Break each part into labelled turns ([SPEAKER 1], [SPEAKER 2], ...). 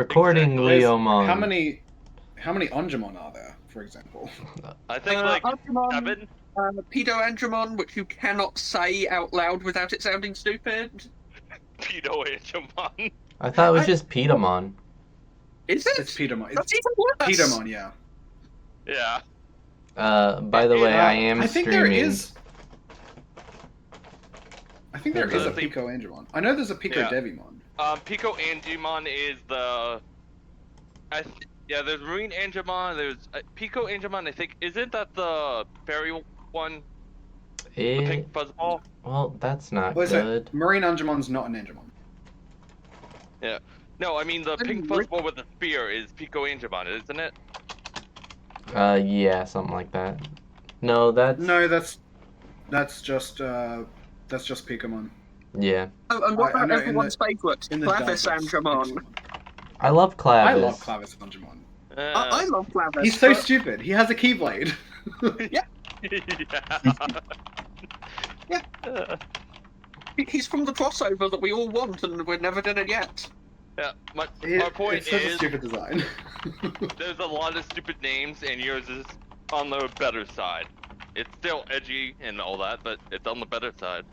[SPEAKER 1] Recording
[SPEAKER 2] There's-
[SPEAKER 1] Leomon.
[SPEAKER 2] How many Angemon are there, for example?
[SPEAKER 3] I think like
[SPEAKER 4] Agumon,
[SPEAKER 3] 7.
[SPEAKER 4] Pedo-Angemon, which you cannot say out loud without it sounding stupid.
[SPEAKER 3] Pedo-Angemon.
[SPEAKER 1] I thought it was just Petamon.
[SPEAKER 4] Is it?
[SPEAKER 2] It's Petermon.
[SPEAKER 4] That's even worse.
[SPEAKER 2] Petermon, yeah.
[SPEAKER 3] Yeah.
[SPEAKER 1] By the way, I am
[SPEAKER 2] I think
[SPEAKER 1] streaming.
[SPEAKER 2] there is. I think there is a
[SPEAKER 3] the-
[SPEAKER 2] Pico Angemon. I know there's a Pico
[SPEAKER 3] Yeah.
[SPEAKER 2] Devimon.
[SPEAKER 3] Pico-Angemon is the... Yeah, there's Marine Angemon, there's Pico-Angemon, I think. Isn't that the fairy one? The pink fuzzball?
[SPEAKER 1] Well, that's not
[SPEAKER 2] What is
[SPEAKER 1] good.
[SPEAKER 2] it? Marine Angemon's not an Angemon.
[SPEAKER 3] No, I mean the pink fuzzball with the spear is Pico-Angemon, isn't it?
[SPEAKER 1] Yeah, something like that. No, that's...
[SPEAKER 2] No, that's just Picomon.
[SPEAKER 1] Yeah.
[SPEAKER 4] Oh, and what
[SPEAKER 2] I
[SPEAKER 4] about
[SPEAKER 2] know,
[SPEAKER 4] everyone's favourite,
[SPEAKER 2] In the
[SPEAKER 4] Clavis
[SPEAKER 2] dub, it's
[SPEAKER 4] Angemon?
[SPEAKER 2] Pixelmon.
[SPEAKER 1] I love Clavis.
[SPEAKER 2] I love Clavis Angemon.
[SPEAKER 4] I love Clavis.
[SPEAKER 2] He's so
[SPEAKER 4] but-
[SPEAKER 2] stupid. He has a Keyblade.
[SPEAKER 4] He's from the crossover that we all want, and we're never done it yet.
[SPEAKER 3] Yeah, my
[SPEAKER 2] It-
[SPEAKER 3] point
[SPEAKER 2] it's such a
[SPEAKER 3] is,
[SPEAKER 2] stupid design.
[SPEAKER 3] there's a lot of stupid names, and yours is on the better side. It's still edgy and all that, but it's on the better side.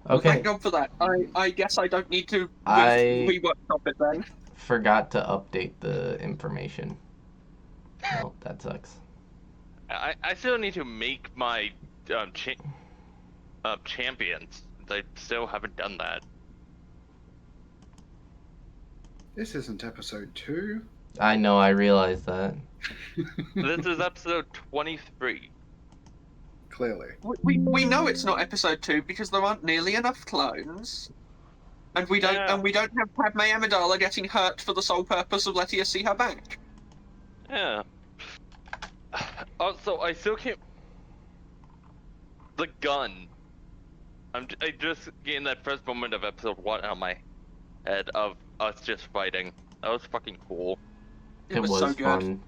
[SPEAKER 4] Well,
[SPEAKER 1] Okay,
[SPEAKER 4] thank God for that. I guess I don't need to
[SPEAKER 1] I-
[SPEAKER 4] reworkshop it then.
[SPEAKER 1] forgot to update the information. Oh, that sucks.
[SPEAKER 3] I still need to make my champions. I still haven't done that.
[SPEAKER 2] This isn't episode 2.
[SPEAKER 1] I know, I realized that.
[SPEAKER 3] This is episode 23.
[SPEAKER 2] Clearly.
[SPEAKER 4] We know it's not episode 2 because there aren't nearly enough clones. And we don't
[SPEAKER 3] Yeah.
[SPEAKER 4] have Padme Amidala getting hurt for the sole purpose of letting us see her back.
[SPEAKER 3] Yeah. Also, I still can't. The gun. I just getting that first moment of episode 1 out of my head of us just fighting. That was fucking cool.
[SPEAKER 4] It was so good.
[SPEAKER 1] fun.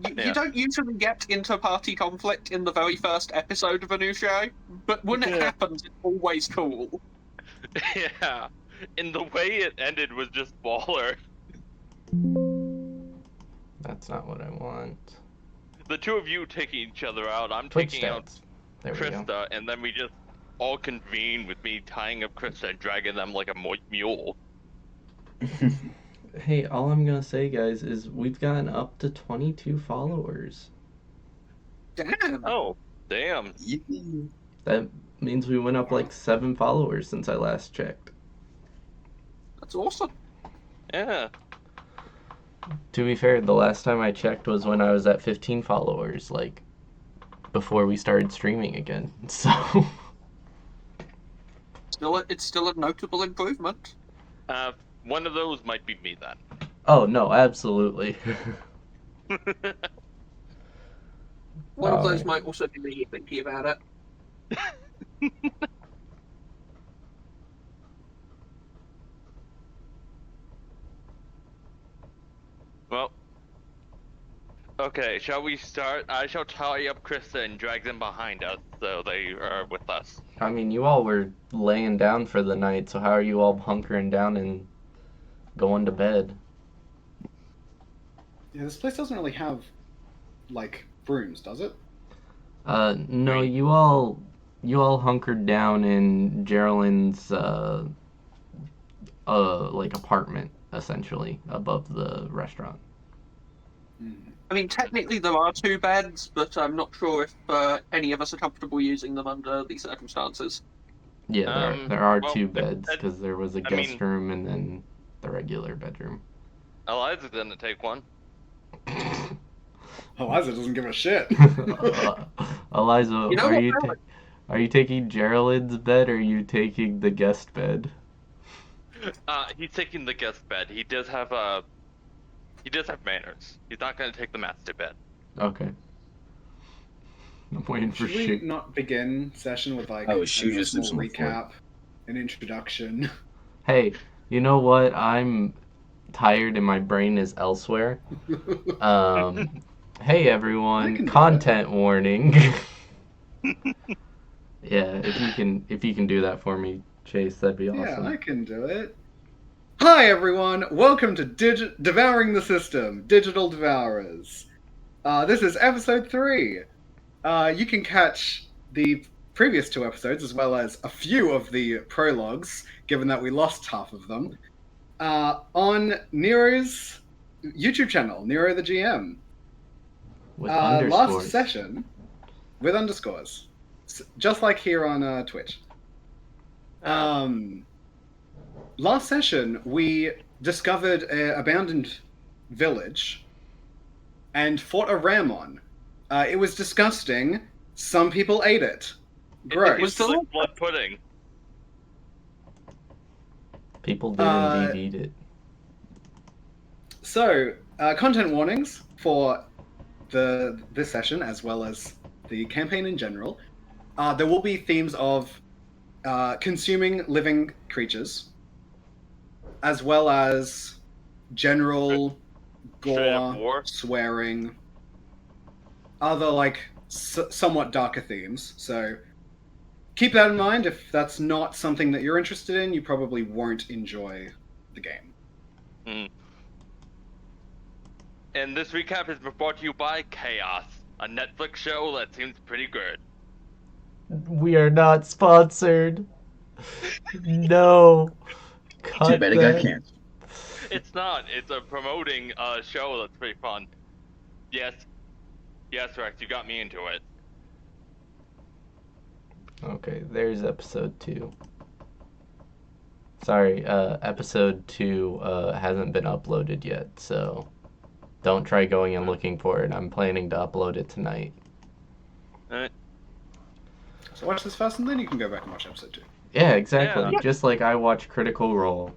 [SPEAKER 4] You
[SPEAKER 3] Yeah.
[SPEAKER 4] don't usually get inter-party conflict in the very first episode of a new show, but when it
[SPEAKER 3] Yeah.
[SPEAKER 4] happens, it's always cool.
[SPEAKER 3] Yeah. And the way it ended was just baller.
[SPEAKER 1] That's not what I want.
[SPEAKER 3] The two of you taking each other out, I'm
[SPEAKER 1] Twitch
[SPEAKER 3] taking out
[SPEAKER 1] stats. There we go.
[SPEAKER 3] Krista, and then we just all convene with me tying up Krista and dragging them like a mule.
[SPEAKER 1] Hey, all I'm gonna say, guys, is we've gotten up to 22 followers.
[SPEAKER 4] Damn.
[SPEAKER 3] Oh, damn.
[SPEAKER 1] That means we went up like 7 followers since I last checked.
[SPEAKER 4] That's awesome.
[SPEAKER 3] Yeah.
[SPEAKER 1] To be fair, the last time I checked was when I was at 15 followers, like, before we started streaming again. So,
[SPEAKER 4] It's still a notable improvement.
[SPEAKER 3] One of those might be me then.
[SPEAKER 1] oh no, absolutely.
[SPEAKER 4] One of those
[SPEAKER 1] Alright.
[SPEAKER 4] might also be me thinking about it.
[SPEAKER 3] Well. Okay, shall we start? I shall tie up Krista and drag them behind us so they are with us.
[SPEAKER 1] I mean, you all were laying down for the night, so how are you all hunkering down and going to bed?
[SPEAKER 2] Yeah, this place doesn't really have, like, rooms, does it?
[SPEAKER 1] No, you all hunkered down in Geraldine's like apartment, essentially, above the restaurant.
[SPEAKER 4] I mean, technically there are 2 beds, but I'm not sure if any of us are comfortable using them under these circumstances.
[SPEAKER 1] Yeah, there are
[SPEAKER 3] well,
[SPEAKER 1] 2 beds, because there was a
[SPEAKER 3] I
[SPEAKER 1] guest
[SPEAKER 3] mean-
[SPEAKER 1] room and then the regular bedroom.
[SPEAKER 3] Eliza didn't take one.
[SPEAKER 2] Eliza doesn't give a shit.
[SPEAKER 1] Eliza,
[SPEAKER 4] You know
[SPEAKER 1] are
[SPEAKER 4] what,
[SPEAKER 1] you
[SPEAKER 4] Alex?
[SPEAKER 1] are you taking Geraldine's bed or are you taking the guest bed?
[SPEAKER 3] He's taking the guest bed. He does have manners. He's not gonna take the master bed.
[SPEAKER 1] Okay. I'm waiting for
[SPEAKER 2] Should we
[SPEAKER 1] shoot.
[SPEAKER 2] not begin session with, like,
[SPEAKER 5] Oh,
[SPEAKER 2] a
[SPEAKER 5] shoot, just do
[SPEAKER 2] small
[SPEAKER 5] some
[SPEAKER 2] recap, an introduction?
[SPEAKER 1] Hey, you know what? I'm tired and my brain is elsewhere. Hey
[SPEAKER 2] I
[SPEAKER 1] everyone,
[SPEAKER 2] can do
[SPEAKER 1] content warning. Yeah, if you can do that for me, Chase, that'd be
[SPEAKER 2] Yeah,
[SPEAKER 1] awesome.
[SPEAKER 2] I can do it. Hi everyone, welcome to Devouring the System, Digital Devourers. This is episode 3. You can catch the previous 2 episodes as well as a few of the prologues, given that we lost half of them, on Nero's YouTube channel, Nero the GM.
[SPEAKER 1] With
[SPEAKER 2] Last
[SPEAKER 1] underscores.
[SPEAKER 2] session, with underscores, just like here on Twitch. Last session, we discovered an abandoned village and fought a Ramon. It was disgusting. Some people ate it. Gross.
[SPEAKER 3] It was like blood pudding.
[SPEAKER 1] People did indeed eat it.
[SPEAKER 2] So, content warnings for this session as well as the campaign in general. There will be themes of consuming living creatures, as well as general gore, swearing, other somewhat darker themes. So keep that in mind. If that's not something that you're interested in, you probably won't enjoy the game.
[SPEAKER 3] And this recap is brought to you by Chaos, a Netflix show that seems pretty good.
[SPEAKER 1] We are not sponsored. No.
[SPEAKER 5] Too bad it got canceled.
[SPEAKER 3] It's not. It's a promoting show that's pretty fun. Yes, Rex, you got me into it.
[SPEAKER 1] Okay, there's episode 2. Sorry, episode 2 hasn't been uploaded yet, so don't try going and looking for it. I'm planning to upload it tonight.
[SPEAKER 3] Alright.
[SPEAKER 2] So watch this first, and then you can go back and watch episode 2.
[SPEAKER 1] Yeah, exactly.
[SPEAKER 3] Yeah.
[SPEAKER 1] Just like I watch Critical Role.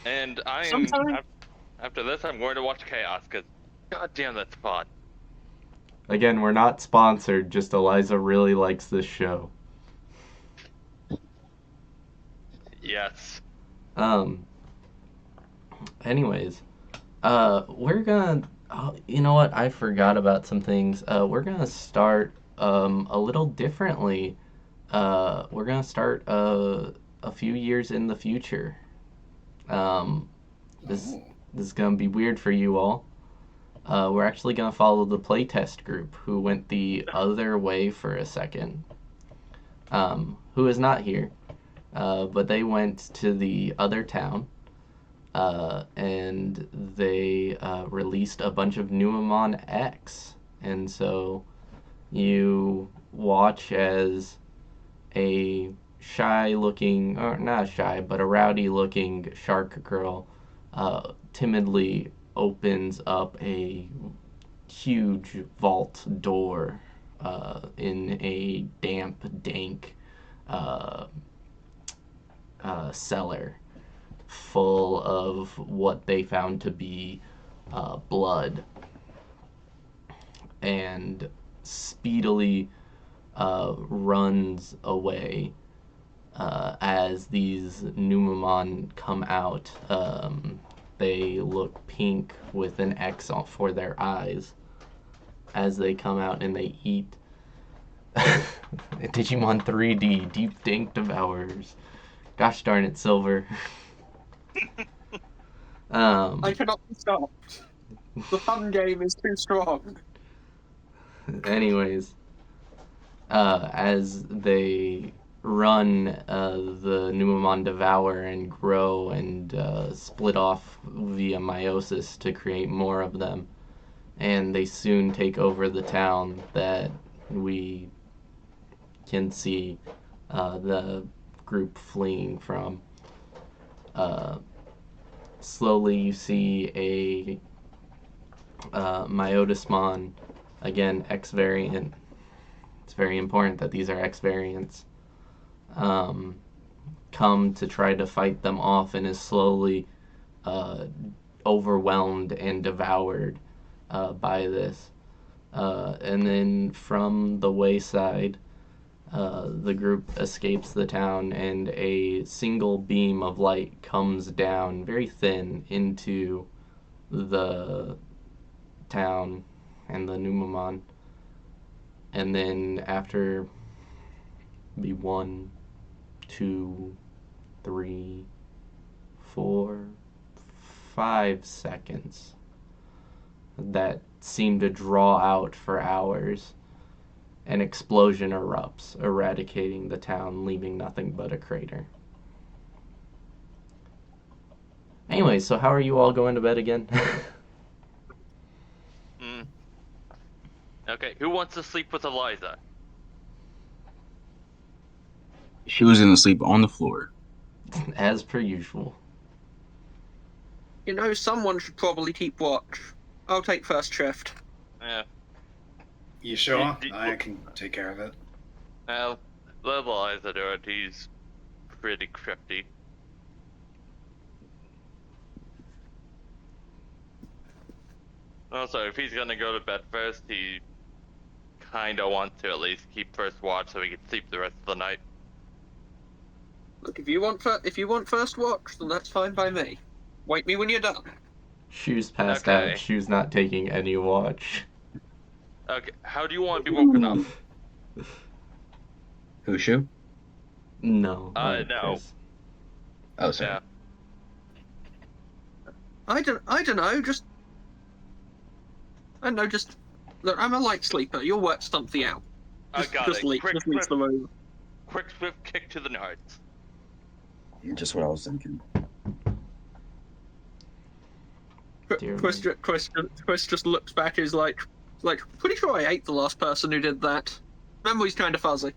[SPEAKER 3] And after this, I'm going to watch Chaos, because goddamn, that's fun.
[SPEAKER 1] Again, we're not sponsored, just Eliza really likes this show.
[SPEAKER 3] Yes.
[SPEAKER 1] Anyways, we're gonna, you know what, I forgot about some things. We're gonna start, a little differently. We're gonna start, a few years in the future. This is gonna be weird for you all. We're actually gonna follow the playtest group who went the other way for a second. Who is not here. But they went to the other town, and they released a bunch of Numamon X. And so you watch as a shy-looking, or not shy, but a rowdy-looking shark girl timidly opens up a huge vault door in a damp, dank cellar full of what they found to be blood, and speedily runs away as these Numamon come out. They look pink with an X for their eyes as they come out, and they eat Digimon 3D Deep Dank Devourers. Gosh darn it, Silver.
[SPEAKER 4] I cannot be stopped. The fun game is too strong.
[SPEAKER 1] Anyways, as they run, the Numamon devour and grow and split off via meiosis to create more of them. And they soon take over the town that we can see the group fleeing from. Slowly you see a Myotismon, again X variant. It's very important that these are X variants. Come to try to fight them off, and is slowly overwhelmed and devoured by this. And then from the wayside, the group escapes the town, and a single beam of light comes down, very thin, into the town and the Numamon. And then after maybe 1, 2, 3, for 5 seconds that seem to draw out for hours. An explosion erupts, eradicating the town, leaving nothing but a crater. Anyway, so how are you all going to bed again?
[SPEAKER 3] Okay, who wants to sleep with Eliza?
[SPEAKER 5] She was gonna sleep on the floor.
[SPEAKER 1] As per usual.
[SPEAKER 4] You know, someone should probably keep watch. I'll take first shift.
[SPEAKER 3] Yeah.
[SPEAKER 2] You sure?
[SPEAKER 3] You-
[SPEAKER 2] I can take care of it.
[SPEAKER 3] Well, let Eliza do it. He's pretty crafty. Also, if he's gonna go to bed first, he kinda wants to at least keep first watch so he can sleep the rest of the night.
[SPEAKER 4] Look, if you want first watch, then that's fine by me. Wake me when you're done.
[SPEAKER 1] Shoes passed
[SPEAKER 3] Okay.
[SPEAKER 1] out. Shoes not taking any watch.
[SPEAKER 3] Okay, how do you want to be woken up?
[SPEAKER 5] Hushu?
[SPEAKER 1] No.
[SPEAKER 3] No.
[SPEAKER 1] Chris.
[SPEAKER 5] Oh, sorry.
[SPEAKER 3] Yeah.
[SPEAKER 4] I don't know. Just I don't know. Just look. I'm a light sleeper. You'll work something out.
[SPEAKER 3] I got
[SPEAKER 4] Just
[SPEAKER 3] it.
[SPEAKER 4] leave
[SPEAKER 3] Quick,
[SPEAKER 4] the room.
[SPEAKER 3] quick swift kick to the nuts.
[SPEAKER 5] Just what I was thinking.
[SPEAKER 1] Dear
[SPEAKER 4] Chris just looks back. Is like, pretty sure I ate the last person who did that. Memory's kind of fuzzy.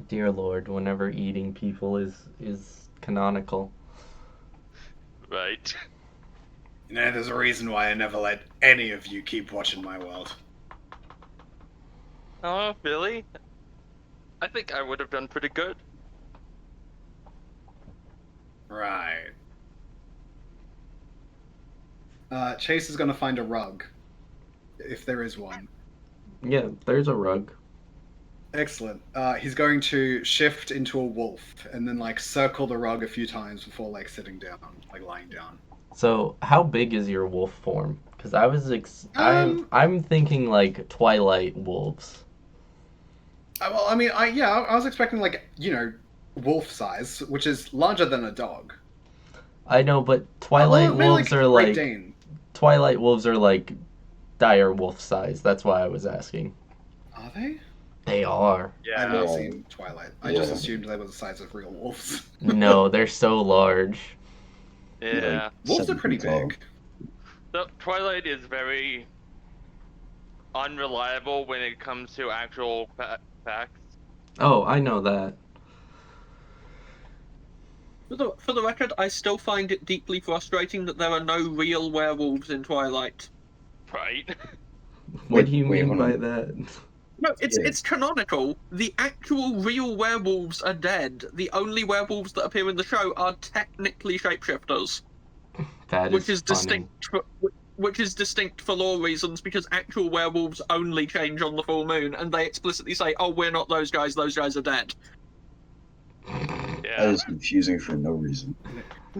[SPEAKER 1] Dear Lord, whenever eating people is canonical.
[SPEAKER 3] Right.
[SPEAKER 2] You know, there's a reason why I never let any of you keep watching my world.
[SPEAKER 3] Oh, really? I think I would have done pretty good.
[SPEAKER 2] Right. Chase is gonna find a rug. If there is one.
[SPEAKER 1] Yeah, there's a rug.
[SPEAKER 2] Excellent. He's going to shift into a wolf and then like circle the rug a few times before like sitting down, like lying down.
[SPEAKER 1] So, how big is your wolf form? Because I was I'm thinking like Twilight wolves.
[SPEAKER 2] Well, I mean, I was expecting like, you know, wolf size, which is larger than a dog.
[SPEAKER 1] I know, but Twilight
[SPEAKER 2] Maybe,
[SPEAKER 1] wolves are
[SPEAKER 2] Great
[SPEAKER 1] like
[SPEAKER 2] Dane.
[SPEAKER 1] Twilight wolves are like dire wolf size. That's why I was asking.
[SPEAKER 2] Are they?
[SPEAKER 1] They are.
[SPEAKER 2] I've
[SPEAKER 3] Yeah.
[SPEAKER 2] not seen Twilight. I just assumed they were the size of real wolves.
[SPEAKER 1] No, they're so large.
[SPEAKER 3] Yeah.
[SPEAKER 5] Like,
[SPEAKER 2] Wolves are
[SPEAKER 5] 7
[SPEAKER 2] pretty
[SPEAKER 5] feet tall.
[SPEAKER 2] big.
[SPEAKER 3] So, Twilight is very unreliable when it comes to actual facts.
[SPEAKER 1] Oh, I know that.
[SPEAKER 4] For the record, I still find it deeply frustrating that there are no real werewolves in Twilight.
[SPEAKER 3] Right?
[SPEAKER 1] What do you
[SPEAKER 5] wait,
[SPEAKER 1] mean
[SPEAKER 5] hold
[SPEAKER 1] by
[SPEAKER 5] on.
[SPEAKER 1] that?
[SPEAKER 4] No, it's
[SPEAKER 5] Yeah.
[SPEAKER 4] it's canonical. The actual real werewolves are dead. The only werewolves that appear in the show are technically shapeshifters,
[SPEAKER 1] That
[SPEAKER 4] which
[SPEAKER 1] is
[SPEAKER 4] is
[SPEAKER 1] funny.
[SPEAKER 4] distinct for lore reasons because actual werewolves only change on the full moon, and they explicitly say, "Oh, we're not those guys. Those guys are dead."
[SPEAKER 5] That
[SPEAKER 3] Yeah.
[SPEAKER 5] is confusing for no reason.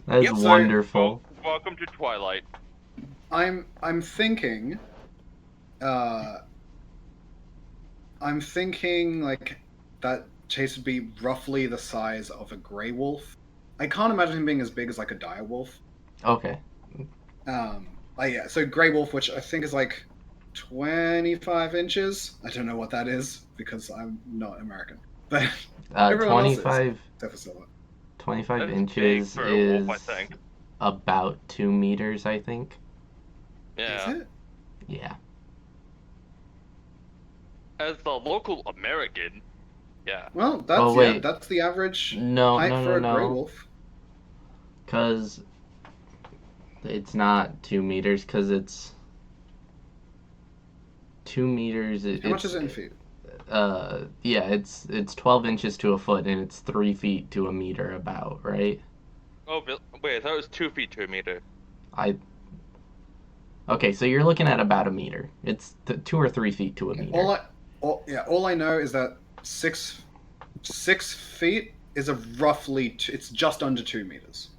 [SPEAKER 1] That is
[SPEAKER 4] Yep, so-
[SPEAKER 1] wonderful.
[SPEAKER 3] Welcome to Twilight.
[SPEAKER 2] I'm thinking like that Chase would be roughly the size of a grey wolf. I can't imagine him being as big as like a dire wolf.
[SPEAKER 1] Okay.
[SPEAKER 2] Yeah, so grey wolf, which I think is like 25 inches. I don't know what that is because I'm not American. But everyone else is.
[SPEAKER 1] 25
[SPEAKER 2] Except for Silver.
[SPEAKER 1] 25
[SPEAKER 3] That's big
[SPEAKER 1] inches
[SPEAKER 3] for a wolf, I
[SPEAKER 1] is
[SPEAKER 3] think.
[SPEAKER 1] about 2 meters, I think.
[SPEAKER 3] Yeah.
[SPEAKER 2] Is it?
[SPEAKER 1] Yeah.
[SPEAKER 3] As the local American, yeah.
[SPEAKER 2] Well, that's
[SPEAKER 1] Oh, wait.
[SPEAKER 2] that's the average
[SPEAKER 1] No,
[SPEAKER 2] height
[SPEAKER 1] no,
[SPEAKER 2] for
[SPEAKER 1] no,
[SPEAKER 2] a grey
[SPEAKER 1] no.
[SPEAKER 2] wolf.
[SPEAKER 1] Because it's not 2 meters, because it's 2 meters.
[SPEAKER 2] How much is it in feet?
[SPEAKER 1] Yeah, it's 12 inches to a foot, and it's 3 feet to a meter about, right?
[SPEAKER 3] Oh, wait, I thought it was 2 feet to a meter.
[SPEAKER 1] Okay, so you're looking at about a meter. It's 2 or 3 feet to a meter.
[SPEAKER 2] All I know is that 6 feet is it's just under 2 meters.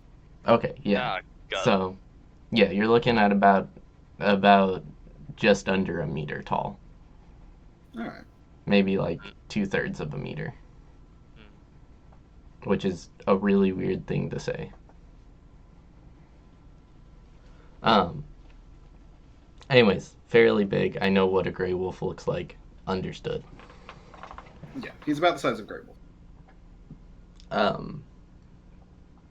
[SPEAKER 1] Okay, yeah.
[SPEAKER 3] Got it.
[SPEAKER 1] So, yeah, you're looking at about just under a meter tall.
[SPEAKER 2] All right.
[SPEAKER 1] Maybe like 2/3 of a meter. which is a really weird thing to say. Anyways, fairly big. I know what a gray wolf looks like. Understood.
[SPEAKER 2] Yeah, he's about the size of Grey Wolf.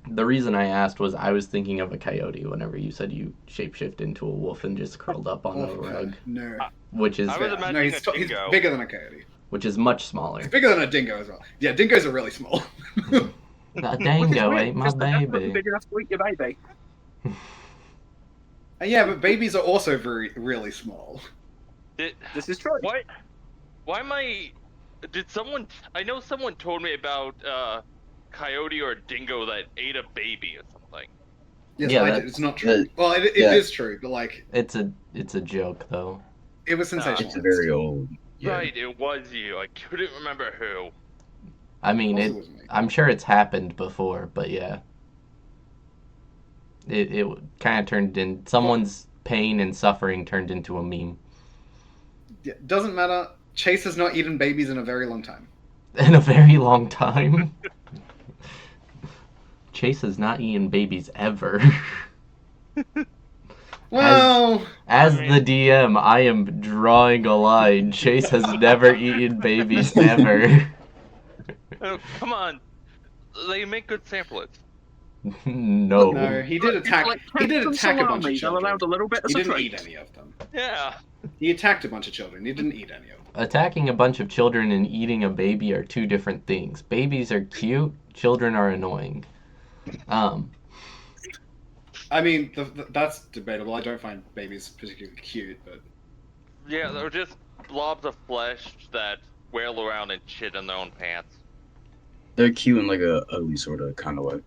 [SPEAKER 1] The reason I asked was I was thinking of a coyote whenever you said you shapeshift into a wolf and just curled up on a rug,
[SPEAKER 2] No.
[SPEAKER 1] which is
[SPEAKER 3] I was
[SPEAKER 2] No,
[SPEAKER 3] imagining
[SPEAKER 2] he's,
[SPEAKER 3] a
[SPEAKER 2] he's
[SPEAKER 3] dingo.
[SPEAKER 2] bigger than a coyote.
[SPEAKER 1] which is much smaller.
[SPEAKER 2] He's bigger than a dingo as well. Yeah, dingoes are really small.
[SPEAKER 1] A
[SPEAKER 4] Which is
[SPEAKER 1] dingo
[SPEAKER 4] weird,
[SPEAKER 1] ate my
[SPEAKER 4] because they're definitely
[SPEAKER 1] baby.
[SPEAKER 4] big enough to eat your baby.
[SPEAKER 2] Yeah, but babies are also really small.
[SPEAKER 4] This is true.
[SPEAKER 3] Why am I? Did someone? I know someone told me about coyote or a dingo that ate a baby or something.
[SPEAKER 2] Yes,
[SPEAKER 1] Yeah,
[SPEAKER 2] I did.
[SPEAKER 1] that's-
[SPEAKER 2] It's not true. Well, it
[SPEAKER 5] yeah.
[SPEAKER 2] is true, but like
[SPEAKER 1] It's a joke though.
[SPEAKER 2] it was sensationalized.
[SPEAKER 5] It's very old. Yeah.
[SPEAKER 3] Right, it was you. I couldn't remember who.
[SPEAKER 1] I mean,
[SPEAKER 2] Also wasn't me.
[SPEAKER 1] I'm sure it's happened before, but yeah. It kind of turned in someone's pain and suffering turned into a meme.
[SPEAKER 2] Yeah, doesn't matter. Chase has not eaten babies in a very long time.
[SPEAKER 1] In a very long time. Chase has not eaten babies ever.
[SPEAKER 2] Well,
[SPEAKER 1] As the DM, I am drawing a line. Chase has never eaten babies ever.
[SPEAKER 3] Oh, come on, they make good samplers.
[SPEAKER 1] No.
[SPEAKER 2] no, he did
[SPEAKER 4] It's
[SPEAKER 2] attack.
[SPEAKER 4] like
[SPEAKER 2] He did
[SPEAKER 4] cats and
[SPEAKER 2] attack a bunch of
[SPEAKER 4] salami, they're
[SPEAKER 2] children.
[SPEAKER 4] allowed a little bit as
[SPEAKER 2] He
[SPEAKER 4] a
[SPEAKER 2] didn't
[SPEAKER 4] treat.
[SPEAKER 2] eat any of them.
[SPEAKER 3] Yeah.
[SPEAKER 2] He attacked a bunch of children. He didn't eat any of them.
[SPEAKER 1] Attacking a bunch of children and eating a baby are two different things. Babies are cute, children are annoying.
[SPEAKER 2] I mean, that's debatable. I don't find babies particularly cute, but
[SPEAKER 3] Yeah, they're just blobs of flesh that wail around and shit in their own pants.
[SPEAKER 5] They're cute in like a ugly sort of kind of way.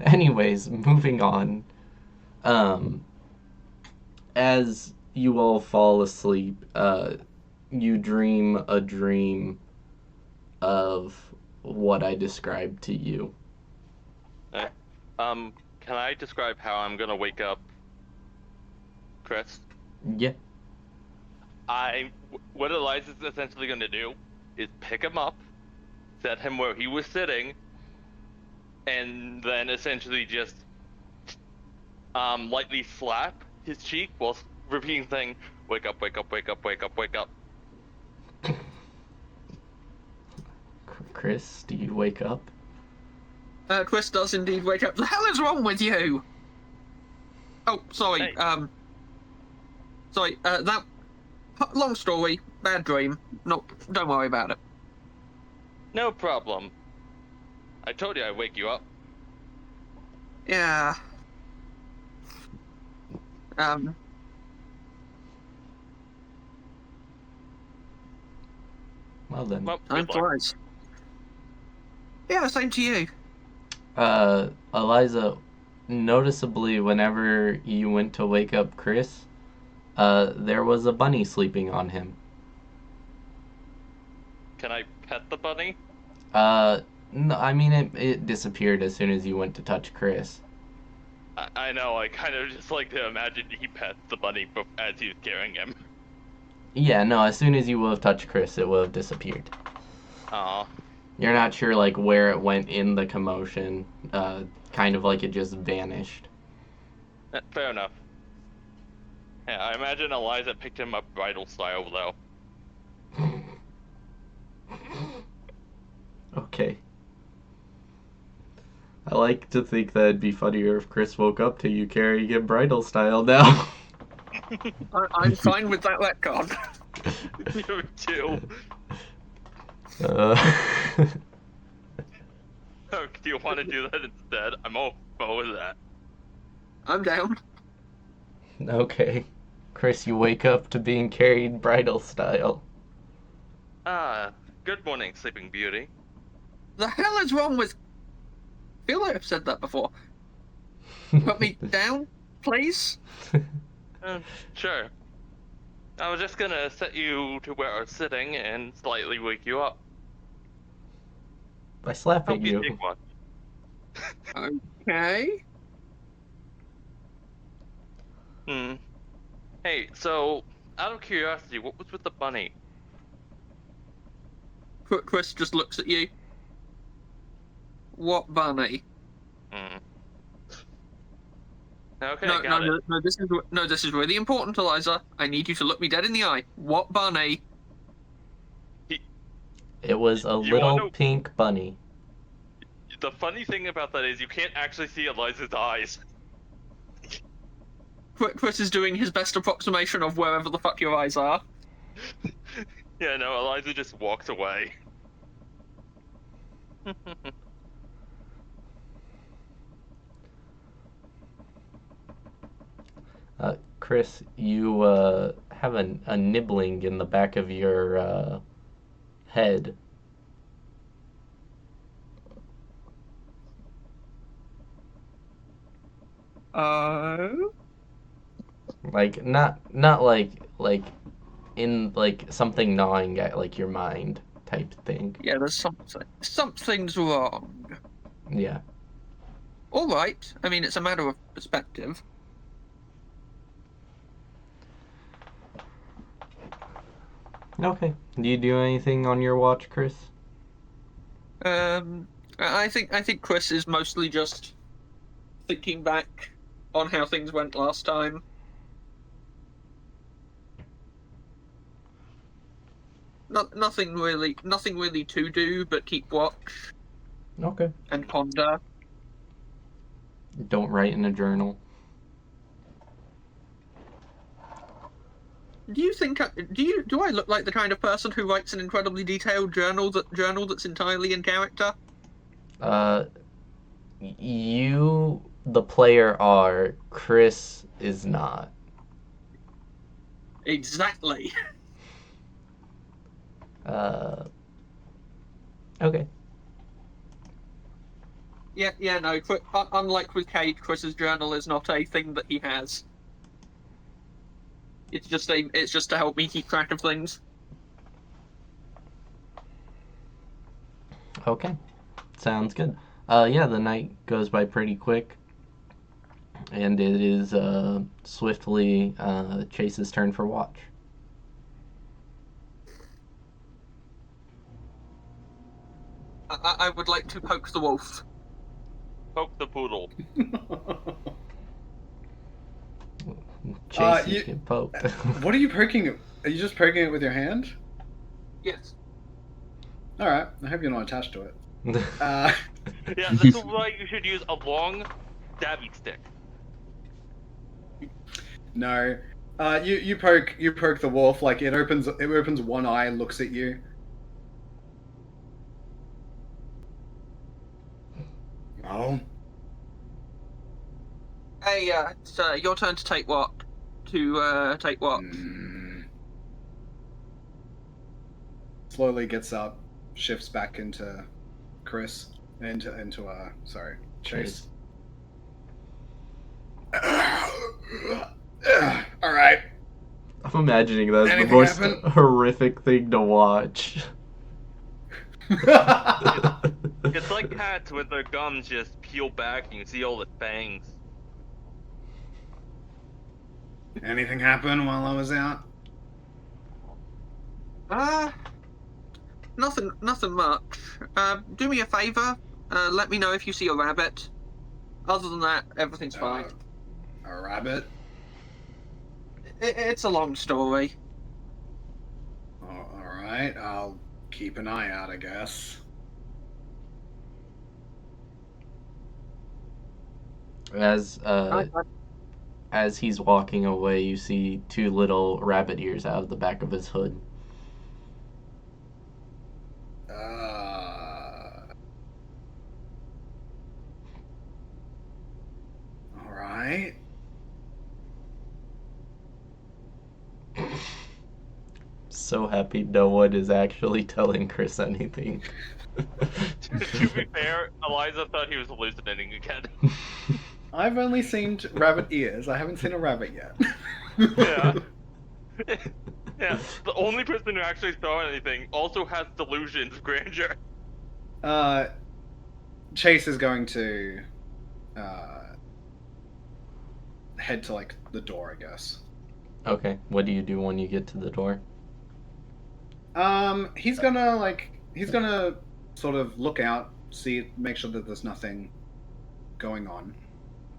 [SPEAKER 1] Anyways, moving on. As you all fall asleep, you dream a dream of what I described to you.
[SPEAKER 3] Can I describe how I'm gonna wake up Chris?
[SPEAKER 1] Yeah.
[SPEAKER 3] What Eliza's essentially gonna do is pick him up, set him where he was sitting, and then essentially just lightly slap his cheek while repeating saying, "Wake up, wake up, wake up, wake up, wake up."
[SPEAKER 1] Chris, do you wake up?
[SPEAKER 4] Chris does indeed wake up. The hell is wrong with you? Oh, sorry.
[SPEAKER 3] Hey.
[SPEAKER 4] That long story, bad dream. No, don't worry about it.
[SPEAKER 3] No problem. I told you I'd wake you up.
[SPEAKER 4] Yeah.
[SPEAKER 1] Well then.
[SPEAKER 3] Well,
[SPEAKER 4] Time
[SPEAKER 3] good luck.
[SPEAKER 4] flies. Yeah, same to you.
[SPEAKER 1] Eliza, noticeably whenever you went to wake up Chris, there was a bunny sleeping on him.
[SPEAKER 3] Can I pet the bunny?
[SPEAKER 1] No, I mean it disappeared as soon as you went to touch Chris.
[SPEAKER 3] I know, I kind of just like to imagine he pets the bunny as he's carrying him.
[SPEAKER 1] Yeah, no, as soon as you would have touched Chris, it would have disappeared.
[SPEAKER 3] Aw.
[SPEAKER 1] You're not sure like where it went in the commotion, kind of like it just vanished.
[SPEAKER 3] Fair enough. Yeah, I imagine Eliza picked him up bridal style, though.
[SPEAKER 1] Okay. I like to think that it'd be funnier if Chris woke up to you carrying him bridal style now.
[SPEAKER 4] I'm fine with that retcon.
[SPEAKER 3] You too. Oh, do you want to do that instead? I'm all with that.
[SPEAKER 4] I'm down.
[SPEAKER 1] Okay. Chris, you wake up to being carried bridal style.
[SPEAKER 3] Good morning, Sleeping Beauty.
[SPEAKER 4] The hell is wrong with... I feel like I've said that before. Put me down, please?
[SPEAKER 3] Sure. I was just gonna set you to where I was sitting and slightly wake you up.
[SPEAKER 1] By slapping
[SPEAKER 3] Hope you
[SPEAKER 1] you.
[SPEAKER 3] take one.
[SPEAKER 4] Okay.
[SPEAKER 3] Hey, so, out of curiosity, what was with the bunny?
[SPEAKER 4] Chris just looks at you. What bunny?
[SPEAKER 3] Hmm. Okay,
[SPEAKER 4] No,
[SPEAKER 3] got it.
[SPEAKER 4] this is really important, Eliza. I need you to look me dead in the eye. What bunny?
[SPEAKER 1] It was a
[SPEAKER 3] You want
[SPEAKER 1] little
[SPEAKER 3] to?
[SPEAKER 1] pink bunny.
[SPEAKER 3] The funny thing about that is you can't actually see Eliza's eyes.
[SPEAKER 4] Chris is doing his best approximation of wherever the fuck your eyes are.
[SPEAKER 3] Yeah, no, Eliza just walks away.
[SPEAKER 1] Chris, you have a nibbling in the back of your head.
[SPEAKER 4] Oh?
[SPEAKER 1] Like not like in like something gnawing at like your mind type thing.
[SPEAKER 4] Yeah, there's something. Something's wrong.
[SPEAKER 1] Yeah.
[SPEAKER 4] All right. I mean, it's a matter of perspective.
[SPEAKER 1] Okay. Do you do anything on your watch, Chris?
[SPEAKER 4] I think Chris is mostly just thinking back on how things went last time. Nothing really to do but keep watch
[SPEAKER 1] Okay.
[SPEAKER 4] and ponder.
[SPEAKER 1] Don't write in a journal.
[SPEAKER 4] Do you think do I look like the kind of person who writes an incredibly detailed journal that's entirely in character?
[SPEAKER 1] You, the player, are. Chris is not.
[SPEAKER 4] Exactly.
[SPEAKER 1] Okay.
[SPEAKER 4] Yeah, no. Unlike with Cade, Chris's journal is not a thing that he has. It's just to help me keep track of things.
[SPEAKER 1] Okay. Sounds good. Yeah, the night goes by pretty quick, and it is swiftly Chase's turn for watch.
[SPEAKER 4] I would like to poke the wolf.
[SPEAKER 3] Poke the poodle.
[SPEAKER 1] Chase, you get poked.
[SPEAKER 2] What are you poking it? Are you just poking it with your hand?
[SPEAKER 4] Yes.
[SPEAKER 2] All right. I hope you're not attached to it.
[SPEAKER 3] Yeah, this is why you should use a long stabby stick.
[SPEAKER 2] No. You poke the wolf, like it opens one eye, looks at you. Oh.
[SPEAKER 4] Hey, it's your turn to take what? Take what?
[SPEAKER 2] Slowly gets up, shifts back into Chris, sorry, Chase. All right.
[SPEAKER 1] I'm imagining that's
[SPEAKER 2] Anything
[SPEAKER 1] the most
[SPEAKER 2] happen?
[SPEAKER 1] horrific thing to watch.
[SPEAKER 3] It's like cats with their gums just peel back and you see all the fangs.
[SPEAKER 2] Anything happen while I was out?
[SPEAKER 4] Nothing much. Do me a favor. Let me know if you see a rabbit. Other than that, everything's fine.
[SPEAKER 2] A rabbit?
[SPEAKER 4] It's a long story.
[SPEAKER 2] All right, I'll keep an eye out, I guess.
[SPEAKER 1] As he's walking away, you see two little rabbit ears out of the back of his hood.
[SPEAKER 2] All right.
[SPEAKER 1] So happy no one is actually telling Chris anything.
[SPEAKER 3] To be fair, Eliza thought he was hallucinating again.
[SPEAKER 2] I've only seen rabbit ears. I haven't seen a rabbit yet.
[SPEAKER 3] Yeah. Yeah, the only person who actually saw anything also has delusions of grandeur.
[SPEAKER 2] Chase is going to head to like the door, I guess.
[SPEAKER 1] Okay, what do you do when you get to the door?
[SPEAKER 2] He's gonna sort of look out make sure that there's nothing going on.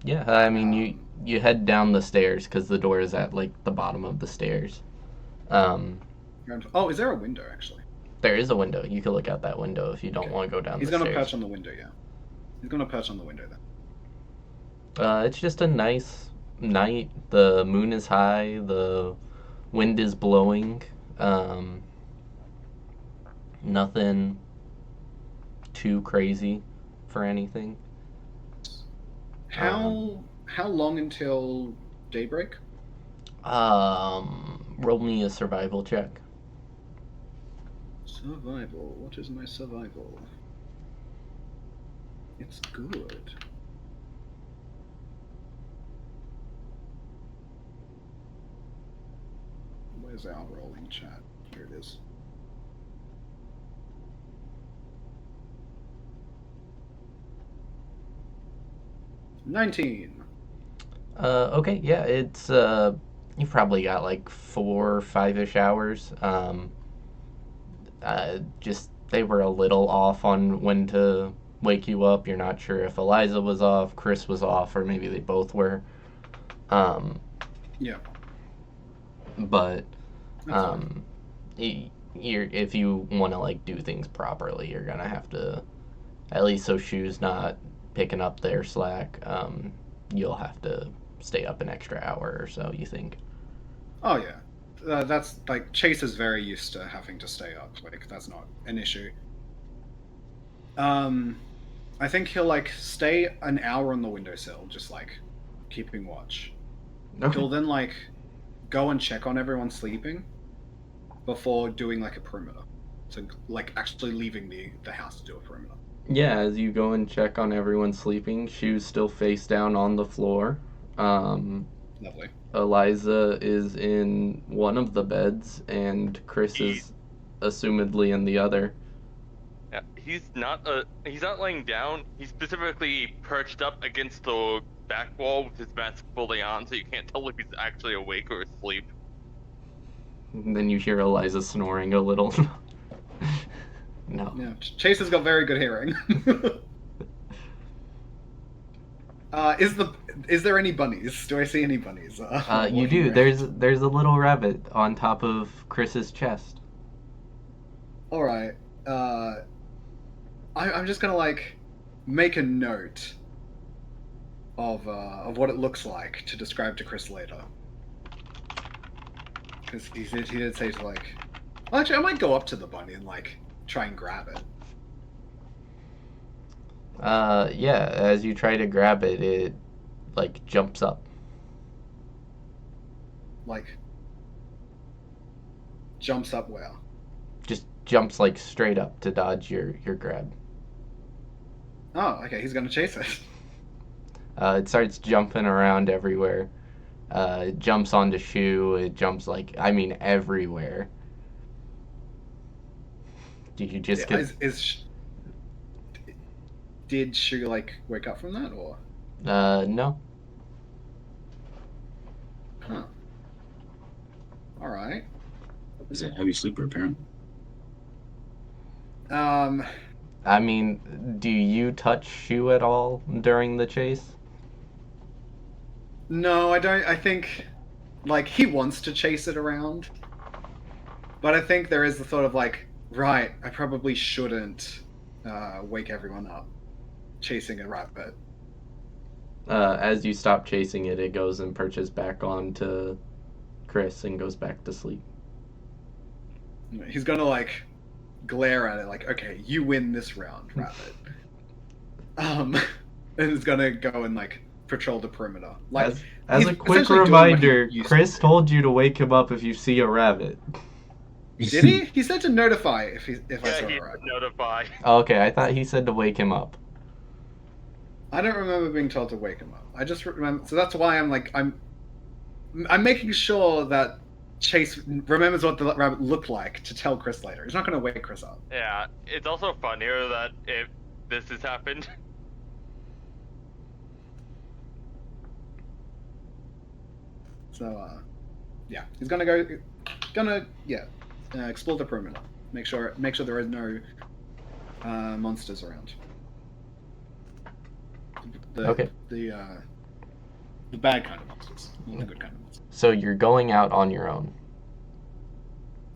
[SPEAKER 1] Yeah, I mean, you head down the stairs because the door is at like the bottom of the stairs.
[SPEAKER 2] Oh, is there a window actually?
[SPEAKER 1] There is a window. You can look out that window if you don't
[SPEAKER 2] Okay.
[SPEAKER 1] want to go down
[SPEAKER 2] He's
[SPEAKER 1] the
[SPEAKER 2] gonna
[SPEAKER 1] stairs.
[SPEAKER 2] perch on the window, yeah. He's gonna perch on the window then.
[SPEAKER 1] It's just a nice night. The moon is high. The wind is blowing. Nothing too crazy for anything.
[SPEAKER 2] How long until daybreak?
[SPEAKER 1] Roll me a survival check.
[SPEAKER 2] Survival. What is my survival? It's good. Where's our rolling chat? Here it is. $19.
[SPEAKER 1] Okay, yeah, it's you've probably got like 4 or 5-ish hours. Just they were a little off on when to wake you up. You're not sure if Eliza was off, Chris was off, or maybe they both were.
[SPEAKER 2] Yeah.
[SPEAKER 1] But
[SPEAKER 2] That's fine.
[SPEAKER 1] if you want to like do things properly, you're gonna have to, at least so Shoe's not picking up their slack. You'll have to stay up an extra hour or so, you think?
[SPEAKER 2] Oh yeah. That's like Chase is very used to having to stay up. Like that's not an issue. I think he'll like stay an hour on the windowsill, just like keeping watch.
[SPEAKER 1] Okay.
[SPEAKER 2] He'll then like go and check on everyone sleeping before doing like a perimeter. So like actually leaving the house to do a perimeter.
[SPEAKER 1] Yeah, as you go and check on everyone sleeping, Shoe's still face down on the floor.
[SPEAKER 2] Lovely.
[SPEAKER 1] Eliza is in one of the beds, and Chris is assumedly in the other.
[SPEAKER 3] Yeah, he's not laying down. He's specifically perched up against the back wall with his mask fully on, so you can't tell if he's actually awake or asleep.
[SPEAKER 1] And then you hear Eliza snoring a little. No.
[SPEAKER 2] Yeah, Chase has got very good hearing. Is there any bunnies? Do I see any bunnies?
[SPEAKER 1] You do. There's a little rabbit on top of Chris's chest.
[SPEAKER 2] All right. I'm just gonna like make a note of what it looks like to describe to Chris later. Because he did say to like, well, actually, I might go up to the bunny and like try and grab it.
[SPEAKER 1] Yeah, as you try to grab it, it like jumps up.
[SPEAKER 2] Like jumps up where?
[SPEAKER 1] Just jumps like straight up to dodge your grab.
[SPEAKER 2] Oh, okay. He's gonna chase it.
[SPEAKER 1] It starts jumping around everywhere. It jumps onto Shoe. It jumps everywhere. Did you just get?
[SPEAKER 2] Did she like wake up from that or?
[SPEAKER 1] No.
[SPEAKER 2] Huh. All right.
[SPEAKER 5] He's a heavy sleeper, apparently.
[SPEAKER 1] I mean, do you touch Shoe at all during the chase?
[SPEAKER 2] No, I don't. I think, like, he wants to chase it around, but I think there is the thought of like, right, I probably shouldn't wake everyone up chasing a rabbit.
[SPEAKER 1] As you stop chasing it, it goes and perches back onto Chris and goes back to sleep.
[SPEAKER 2] He's gonna like glare at it like, okay, you win this round, rabbit. And he's gonna go and like patrol the perimeter. Like,
[SPEAKER 1] as a quick reminder, Chris told you to wake him up if you see a rabbit.
[SPEAKER 2] Did he? He said to notify if I saw a rabbit.
[SPEAKER 3] Notify.
[SPEAKER 1] Oh, okay, I thought he said to wake him up.
[SPEAKER 2] I don't remember being told to wake him up. I just remember, so that's why I'm like I'm making sure that Chase remembers what the rabbit looked like to tell Chris later. He's not going to wake Chris up.
[SPEAKER 3] Yeah, it's also funnier that if this has happened.
[SPEAKER 2] So, yeah, he's gonna explore the perimeter. Make sure there are no monsters around. The
[SPEAKER 1] Okay.
[SPEAKER 2] the bad kind of monsters, not the good kind of monsters.
[SPEAKER 1] So you're going out on your own.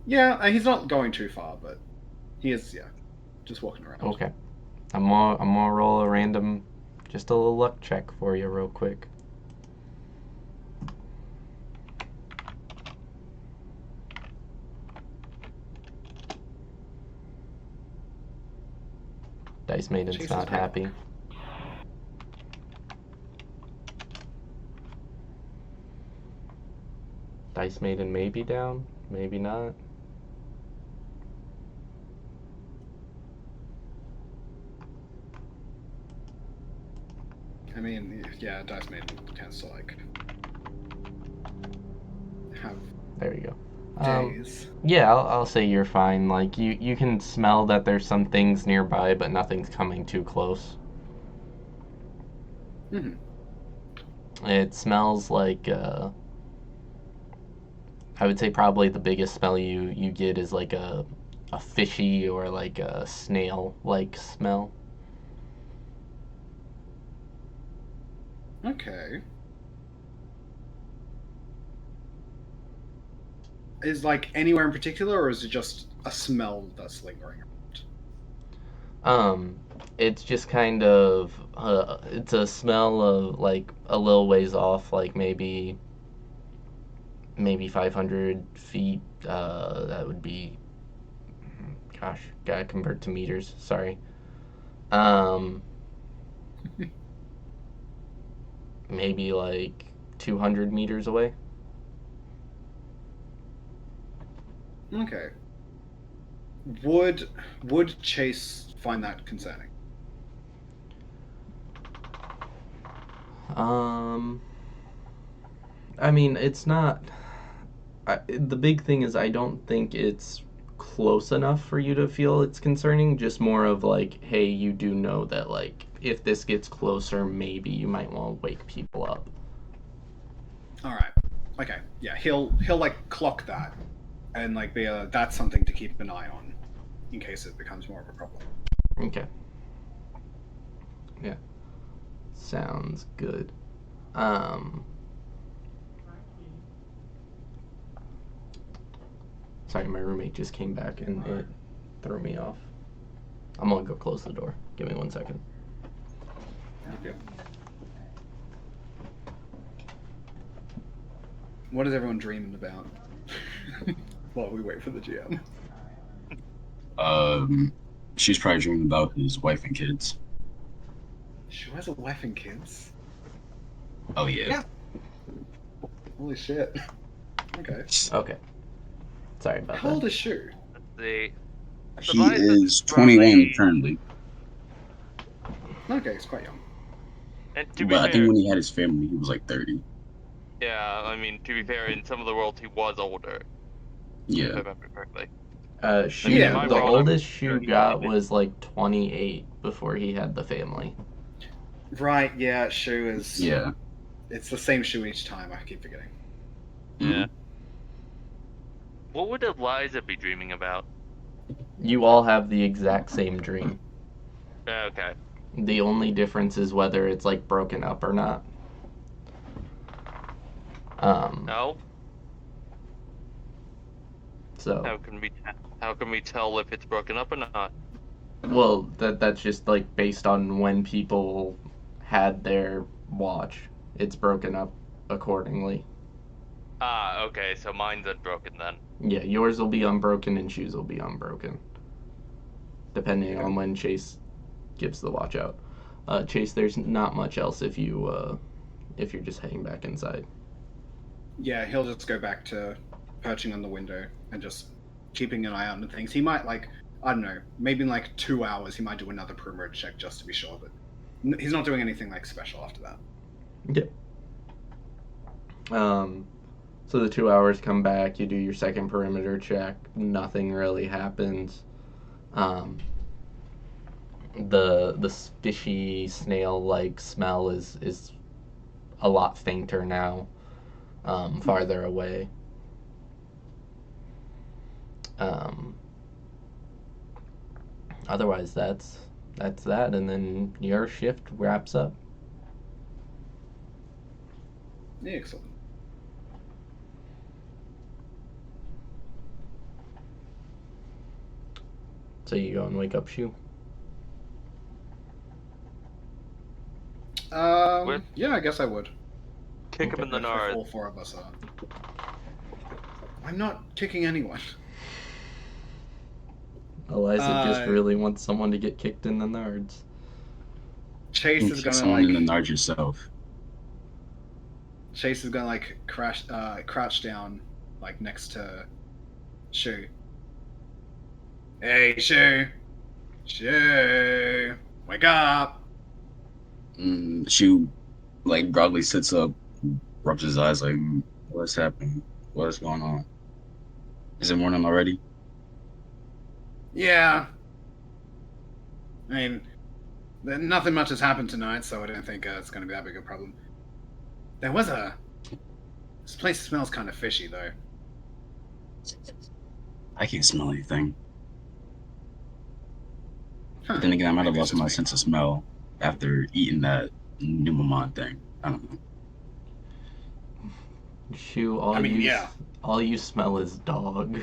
[SPEAKER 2] Yeah, he's not going too far, but he is, yeah, just walking around.
[SPEAKER 1] Okay. I'm gonna roll a random, just a little luck check for you real quick. Dice Maiden's
[SPEAKER 2] Chase is
[SPEAKER 1] not
[SPEAKER 2] great
[SPEAKER 1] happy.
[SPEAKER 2] luck.
[SPEAKER 1] Dice Maiden may be down, maybe not.
[SPEAKER 2] I mean, yeah, Dice Maiden tends to like have
[SPEAKER 1] There you go.
[SPEAKER 2] days.
[SPEAKER 1] Yeah, I'll say you're fine. Like you can smell that there's some things nearby, but nothing's coming too close.
[SPEAKER 2] Hmm.
[SPEAKER 1] It smells like I would say probably the biggest smell you get is like a fishy or like a snail like smell.
[SPEAKER 2] Okay. Is like anywhere in particular, or is it just a smell that's lingering?
[SPEAKER 1] Um, it's just kind of it's a smell of like a little ways off, like maybe 500 feet. That would be, gosh, gotta convert to meters. Sorry. Um, maybe like 200 meters away.
[SPEAKER 2] Okay. Would Chase find that concerning?
[SPEAKER 1] Um, I mean, it's not. The big thing is, I don't think it's close enough for you to feel it's concerning. Just more of like, hey, you do know that like if this gets closer, maybe you might want to wake people up.
[SPEAKER 2] All right. Okay. Yeah, he'll like clock that, and like be that's something to keep an eye on, in case it becomes more of a problem.
[SPEAKER 1] Okay. Yeah. Sounds good. Um. Sorry, my roommate just came back and it threw me off. I'm gonna go close the door. Give me 1 second.
[SPEAKER 2] Yep. What is everyone dreaming about while we wait for the GM?
[SPEAKER 5] She's probably dreaming about his wife and kids.
[SPEAKER 2] She has a wife and kids.
[SPEAKER 5] Oh yeah.
[SPEAKER 4] Yeah.
[SPEAKER 2] Holy shit. Okay.
[SPEAKER 1] Okay. Sorry about
[SPEAKER 2] How old
[SPEAKER 1] that.
[SPEAKER 2] is Shu?
[SPEAKER 3] The
[SPEAKER 5] He
[SPEAKER 3] Tobias
[SPEAKER 5] is
[SPEAKER 3] around
[SPEAKER 5] 21
[SPEAKER 3] the-
[SPEAKER 5] currently,
[SPEAKER 2] Okay, he's quite young.
[SPEAKER 3] And to be
[SPEAKER 5] but I think
[SPEAKER 3] fair,
[SPEAKER 5] when he had his family, he was like 30.
[SPEAKER 3] yeah, I mean, to be fair, in some of the worlds he was older, if I
[SPEAKER 5] Yeah.
[SPEAKER 3] remember correctly.
[SPEAKER 1] Shu,
[SPEAKER 2] Yeah,
[SPEAKER 3] my
[SPEAKER 1] the
[SPEAKER 3] world,
[SPEAKER 1] oldest
[SPEAKER 3] I'm
[SPEAKER 1] Shu
[SPEAKER 3] sure he
[SPEAKER 1] got
[SPEAKER 3] probably
[SPEAKER 1] was like 28 before he had the family.
[SPEAKER 2] Right, yeah, Shu is.
[SPEAKER 5] Yeah.
[SPEAKER 2] It's the same Shu each time, I keep forgetting.
[SPEAKER 3] Yeah. What would Eliza be dreaming about?
[SPEAKER 1] You all have the exact same dream.
[SPEAKER 3] Okay.
[SPEAKER 1] The only difference is whether it's like broken up or not.
[SPEAKER 3] No?
[SPEAKER 1] So,
[SPEAKER 3] How can we tell if it's broken up or not?
[SPEAKER 1] well, that's just like based on when people had their watch. It's broken up accordingly.
[SPEAKER 3] Ah, okay, so mine's unbroken then.
[SPEAKER 1] Yeah, yours will be unbroken and Shu's will be unbroken, depending
[SPEAKER 2] Yeah.
[SPEAKER 1] on when Chase gives the watch out. Chase, there's not much else if you're just heading back inside.
[SPEAKER 2] Yeah, he'll just go back to perching on the window and just keeping an eye out on things. He might like, I don't know, maybe in like 2 hours he might do another perimeter check just to be sure, but he's not doing anything like special after that.
[SPEAKER 1] Yeah. So the 2 hours come back, you do your second perimeter check, nothing really happens. The fishy snail like smell is a lot fainter now, farther away. Um, Otherwise, that's that, and then your shift wraps up.
[SPEAKER 2] Excellent.
[SPEAKER 1] So you go and wake up Shu.
[SPEAKER 2] Yeah, I guess I would.
[SPEAKER 3] Kick him in the
[SPEAKER 2] If
[SPEAKER 3] nard.
[SPEAKER 2] all four of us are. I'm not kicking anyone.
[SPEAKER 1] Eliza just really wants someone to get kicked in the nards.
[SPEAKER 2] Chase is gonna
[SPEAKER 5] someone
[SPEAKER 2] like.
[SPEAKER 5] in the nard yourself.
[SPEAKER 2] Chase is gonna like crouch down, like next to Shu. Hey, Shu. Shu, wake up.
[SPEAKER 5] She like groggily sits up, rubs his eyes like, what's happening? What's going on? Is it morning already?
[SPEAKER 2] Yeah. I mean, nothing much has happened tonight, so I don't think it's going to be that big a problem. There was a... This place smells kind of fishy, though.
[SPEAKER 5] I can't smell anything.
[SPEAKER 2] Huh.
[SPEAKER 5] But then again, I might have
[SPEAKER 2] Maybe it's
[SPEAKER 5] lost my
[SPEAKER 2] just me.
[SPEAKER 5] sense of smell after eating that Numamon thing. I don't know.
[SPEAKER 1] Shu, all you smell is dog.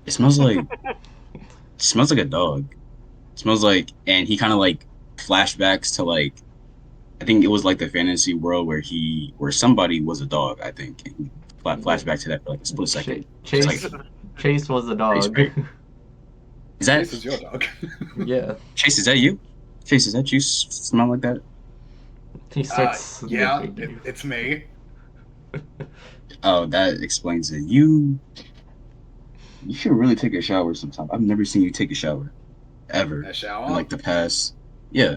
[SPEAKER 5] It smells like a dog. It smells like, and he kind of like flashbacks to like, I think it was like the fantasy world where somebody was a dog. I think and he flashback to that for like a split second.
[SPEAKER 1] Chase was a dog.
[SPEAKER 5] Is that
[SPEAKER 2] Chase is your dog?
[SPEAKER 1] Yeah.
[SPEAKER 5] Chase? Is that you? Chase, is that you? Smell like that?
[SPEAKER 1] He starts.
[SPEAKER 2] Yeah, it's me.
[SPEAKER 5] Oh, that explains it. You should really take a shower sometime. I've never seen you take a shower, ever.
[SPEAKER 2] A shower?
[SPEAKER 5] In like the past, yeah,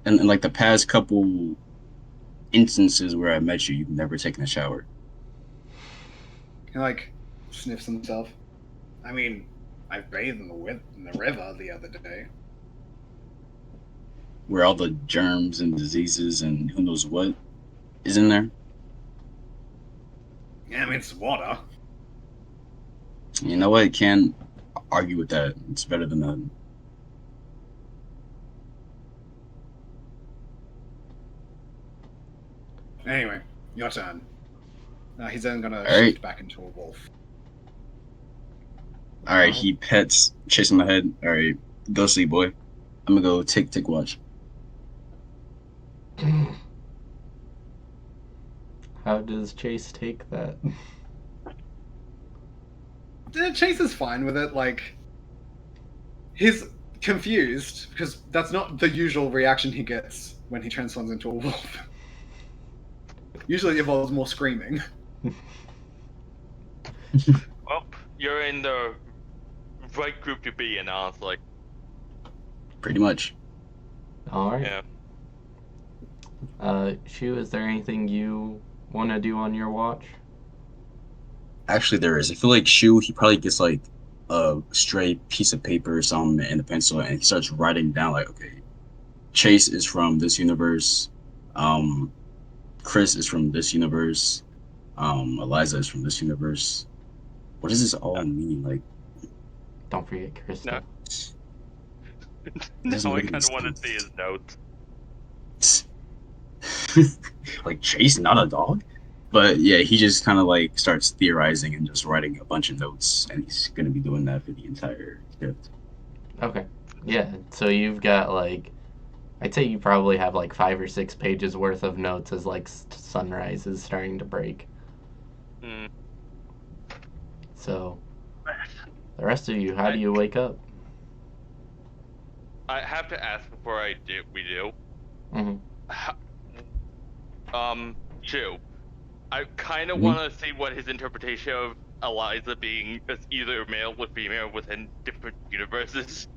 [SPEAKER 5] and in like the past couple instances where I met you, you've never taken a shower.
[SPEAKER 2] He like sniffs himself. I mean, I bathed in the river the other day.
[SPEAKER 5] Where all the germs and diseases and who knows what is in there.
[SPEAKER 2] Yeah, I mean it's water.
[SPEAKER 5] You know what? Can't argue with that. It's better than nothing.
[SPEAKER 2] Anyway, your turn. He's then gonna
[SPEAKER 5] All right.
[SPEAKER 2] shift back into a wolf.
[SPEAKER 5] All right, he pets Chase on the head. All right, go sleep, boy. I'm gonna go take watch.
[SPEAKER 1] How does Chase take that?
[SPEAKER 2] Chase is fine with it. Like, he's confused because that's not the usual reaction he gets when he transforms into a wolf. Usually it involves more screaming.
[SPEAKER 3] Well, you're in the right group to be in, honestly.
[SPEAKER 5] Pretty much.
[SPEAKER 1] All right.
[SPEAKER 3] Yeah.
[SPEAKER 1] Shu, is there anything you want to do on your watch?
[SPEAKER 5] Actually, there is. I feel like Shu, he probably gets like a stray piece of paper or something and a pencil, and he starts writing down like, okay, Chase is from this universe. Chris is from this universe. Eliza is from this universe. What does this all mean? Like,
[SPEAKER 1] Don't forget Crystal.
[SPEAKER 3] No.
[SPEAKER 5] doesn't
[SPEAKER 3] Now I
[SPEAKER 5] make
[SPEAKER 3] kind
[SPEAKER 5] any
[SPEAKER 3] of want to see
[SPEAKER 5] sense.
[SPEAKER 3] his notes.
[SPEAKER 5] Like Chase, not a dog. But yeah, he just kind of like starts theorizing and just writing a bunch of notes, and he's gonna be doing that for the entire script.
[SPEAKER 1] Okay. Yeah. So you've got like, I'd say you probably have like 5 or 6 pages worth of notes as like sunrise is starting to break.
[SPEAKER 3] Mm.
[SPEAKER 1] So, the rest of you, how do you wake up?
[SPEAKER 3] I have to ask before we do.
[SPEAKER 1] Mm-hmm.
[SPEAKER 3] Shu, I kind of
[SPEAKER 5] Mhm.
[SPEAKER 3] want to see what his interpretation of Eliza being as either male or female within different universes.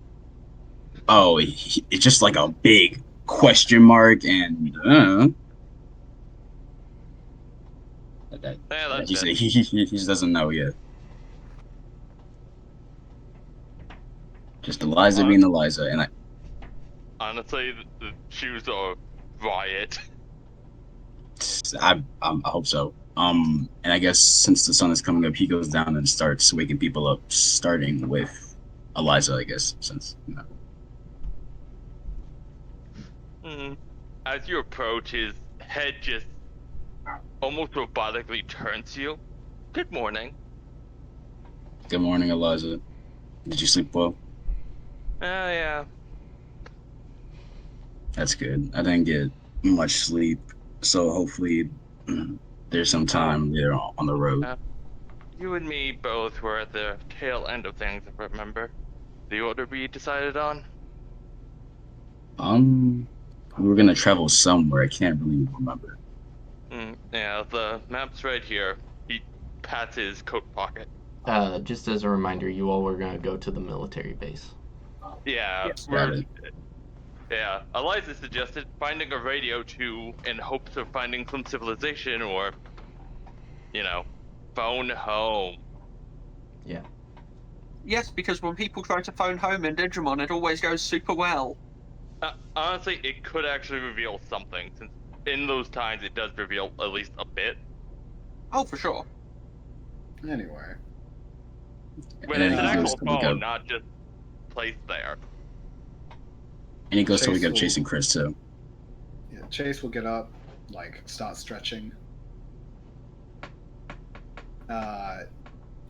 [SPEAKER 5] Oh, it's just like a big question mark, and
[SPEAKER 3] That's
[SPEAKER 5] he said
[SPEAKER 3] it.
[SPEAKER 5] he just doesn't know yet. Just Eliza being Eliza, and
[SPEAKER 3] Honestly, the shoes are riot.
[SPEAKER 5] I hope so. And I guess since the sun is coming up, he goes down and starts waking people up, starting with Eliza. I guess since
[SPEAKER 3] As you approach, his head just almost robotically turns to you. Good morning.
[SPEAKER 5] Good morning, Eliza. Did you sleep well?
[SPEAKER 3] Yeah.
[SPEAKER 5] That's good. I didn't get much sleep, so hopefully there's some time there on the road.
[SPEAKER 3] You and me both were at the tail end of things, if I remember. The order we decided on?
[SPEAKER 5] We were gonna travel somewhere. I can't really remember.
[SPEAKER 3] Yeah, the map's right here. He pats his coat pocket.
[SPEAKER 1] Just as a reminder, you all were gonna go to the military base.
[SPEAKER 3] Yeah,
[SPEAKER 4] Yes.
[SPEAKER 5] Got it.
[SPEAKER 3] Yeah, Eliza suggested finding a radio too in hopes of finding some civilization or, phone home.
[SPEAKER 4] Yes, because when people try to phone home in Digimon, it always goes super well.
[SPEAKER 3] Honestly, it could actually reveal something, since in those times it does reveal at least a bit.
[SPEAKER 4] Oh, for sure.
[SPEAKER 2] Anyway.
[SPEAKER 3] When
[SPEAKER 5] And
[SPEAKER 3] it's
[SPEAKER 5] then
[SPEAKER 3] an
[SPEAKER 5] he goes
[SPEAKER 3] actual
[SPEAKER 5] to look
[SPEAKER 3] phone,
[SPEAKER 5] up,
[SPEAKER 3] not just placed there.
[SPEAKER 5] and he goes to
[SPEAKER 2] Chase
[SPEAKER 5] look up
[SPEAKER 2] will-
[SPEAKER 5] chasing Chris too.
[SPEAKER 2] Yeah, Chase will get up, start stretching.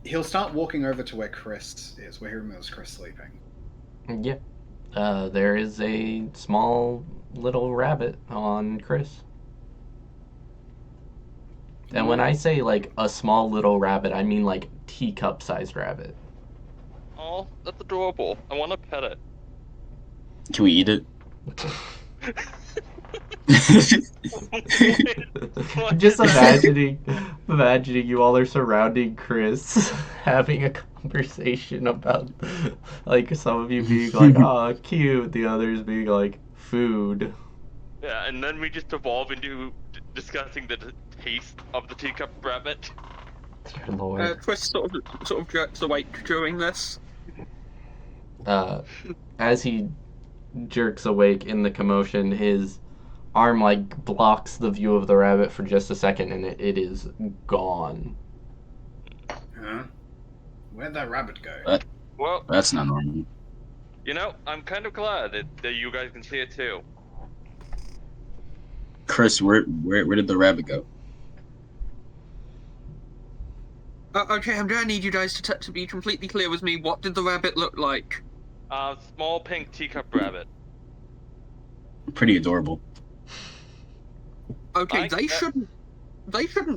[SPEAKER 2] He'll start walking over to where Chris is, where he remembers Chris sleeping.
[SPEAKER 1] Yeah. There is a small little rabbit on Chris. And when I say a small little rabbit, I mean teacup-sized rabbit.
[SPEAKER 3] Oh, that's adorable. I want to pet it.
[SPEAKER 5] Can we eat it?
[SPEAKER 3] What
[SPEAKER 1] Just
[SPEAKER 3] is that?
[SPEAKER 1] imagining you all are surrounding Chris, having a conversation about some of you being like, "Oh, cute," the others being like, "Food."
[SPEAKER 3] Yeah, and then we just evolve into discussing the taste of the teacup rabbit.
[SPEAKER 1] Dear Lord.
[SPEAKER 4] Chris sort of jerks awake during this.
[SPEAKER 1] As he jerks awake in the commotion, his arm blocks the view of the rabbit for just a second, and it is gone.
[SPEAKER 2] Huh? Where'd that rabbit go?
[SPEAKER 3] Well,
[SPEAKER 5] That's not normal.
[SPEAKER 3] I'm kind of glad that you guys can see it too.
[SPEAKER 5] Chris, where did the rabbit go?
[SPEAKER 4] Okay, I'm gonna need you guys to be completely clear with me. What did the rabbit look like?
[SPEAKER 3] Small pink teacup rabbit.
[SPEAKER 5] Pretty adorable.
[SPEAKER 4] Okay, they shouldn't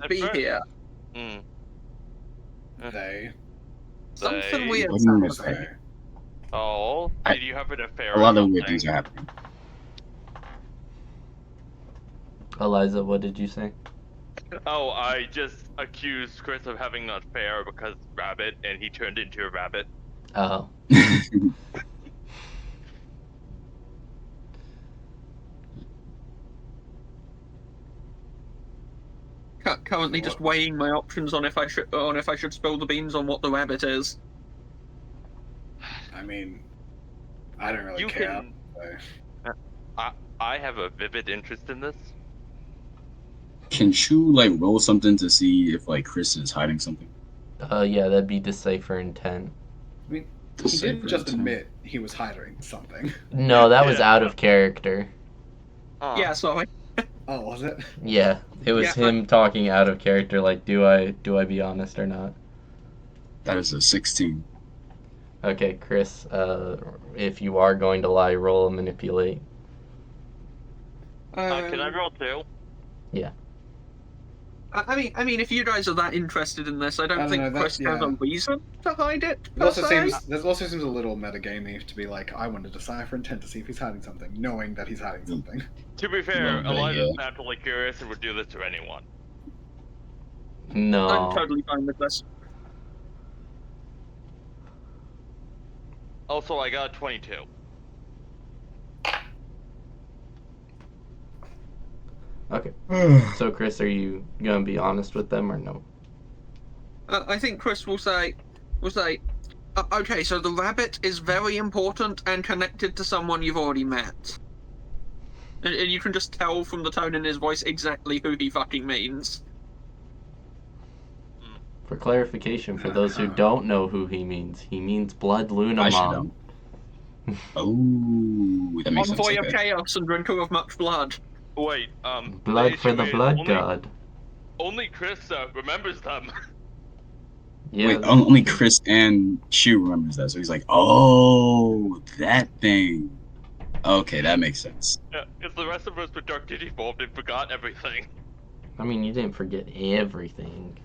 [SPEAKER 4] be
[SPEAKER 3] fair.
[SPEAKER 4] here.
[SPEAKER 3] Hmm.
[SPEAKER 2] They.
[SPEAKER 4] Something
[SPEAKER 3] They-
[SPEAKER 4] weird.
[SPEAKER 5] What do you mean
[SPEAKER 4] sounds
[SPEAKER 5] by
[SPEAKER 2] Okay.
[SPEAKER 5] that?
[SPEAKER 3] Oh, did you have an affair?
[SPEAKER 5] A lot
[SPEAKER 3] or
[SPEAKER 5] of weird
[SPEAKER 3] something?
[SPEAKER 5] things are happening.
[SPEAKER 1] Eliza, what did you say?
[SPEAKER 3] Oh, I just accused Chris of having an affair because rabbit, and he turned into a rabbit.
[SPEAKER 1] Oh.
[SPEAKER 4] Currently just weighing my options on if I should spill the beans on what the rabbit is.
[SPEAKER 2] I mean, I don't really
[SPEAKER 3] You
[SPEAKER 2] care.
[SPEAKER 3] can.
[SPEAKER 2] So.
[SPEAKER 3] I have a vivid interest in this.
[SPEAKER 5] Can you roll something to see if Chris is hiding something?
[SPEAKER 1] Yeah, that'd be decipher intent.
[SPEAKER 2] I mean, he
[SPEAKER 5] Decipher
[SPEAKER 2] didn't just
[SPEAKER 5] intent.
[SPEAKER 2] admit he was hiding something.
[SPEAKER 1] No, that was
[SPEAKER 3] Yeah.
[SPEAKER 1] out of character.
[SPEAKER 4] Yeah, sorry.
[SPEAKER 2] Oh, was it?
[SPEAKER 1] Yeah, it was
[SPEAKER 4] Yeah,
[SPEAKER 1] him talking out of character. Do I be honest or not?
[SPEAKER 5] That is a 16.
[SPEAKER 1] Okay, Chris. If you are going to lie, roll a manipulate.
[SPEAKER 3] Can I roll too?
[SPEAKER 4] I mean, if you guys are that interested in this, I don't think Chris has a reason to hide it.
[SPEAKER 2] It also seems a little metagamey to be like, I want to decipher intent to see if he's hiding something, knowing that he's hiding something.
[SPEAKER 3] To be fair,
[SPEAKER 5] No, but
[SPEAKER 3] Eliza's
[SPEAKER 5] yeah.
[SPEAKER 3] naturally curious and would do this to anyone.
[SPEAKER 1] No.
[SPEAKER 4] I'm totally fine with this.
[SPEAKER 3] Also, I got a 22.
[SPEAKER 1] Okay. So, Chris, are you gonna be honest with them or no?
[SPEAKER 4] I think Chris will say, okay, so the rabbit is very important and connected to someone you've already met. And you can just tell from the tone in his voice exactly who he fucking means.
[SPEAKER 1] For clarification, for those who don't know who he means Blood
[SPEAKER 5] I should
[SPEAKER 1] Lunamon.
[SPEAKER 5] know. Oh, that makes sense.
[SPEAKER 4] Envoy of
[SPEAKER 5] Okay.
[SPEAKER 4] chaos and drinker of much blood.
[SPEAKER 3] Wait,
[SPEAKER 1] Blood for the
[SPEAKER 3] issue is
[SPEAKER 1] blood
[SPEAKER 3] only-
[SPEAKER 1] god.
[SPEAKER 3] only Chris remembers them.
[SPEAKER 1] Yeah,
[SPEAKER 5] Wait, only Chris and Shu remembers that, so he's like, "Oh, that thing." Okay, that makes sense.
[SPEAKER 3] Yeah, if the rest of us were Dark Digivolved and forgot everything.
[SPEAKER 1] I mean, you didn't forget everything.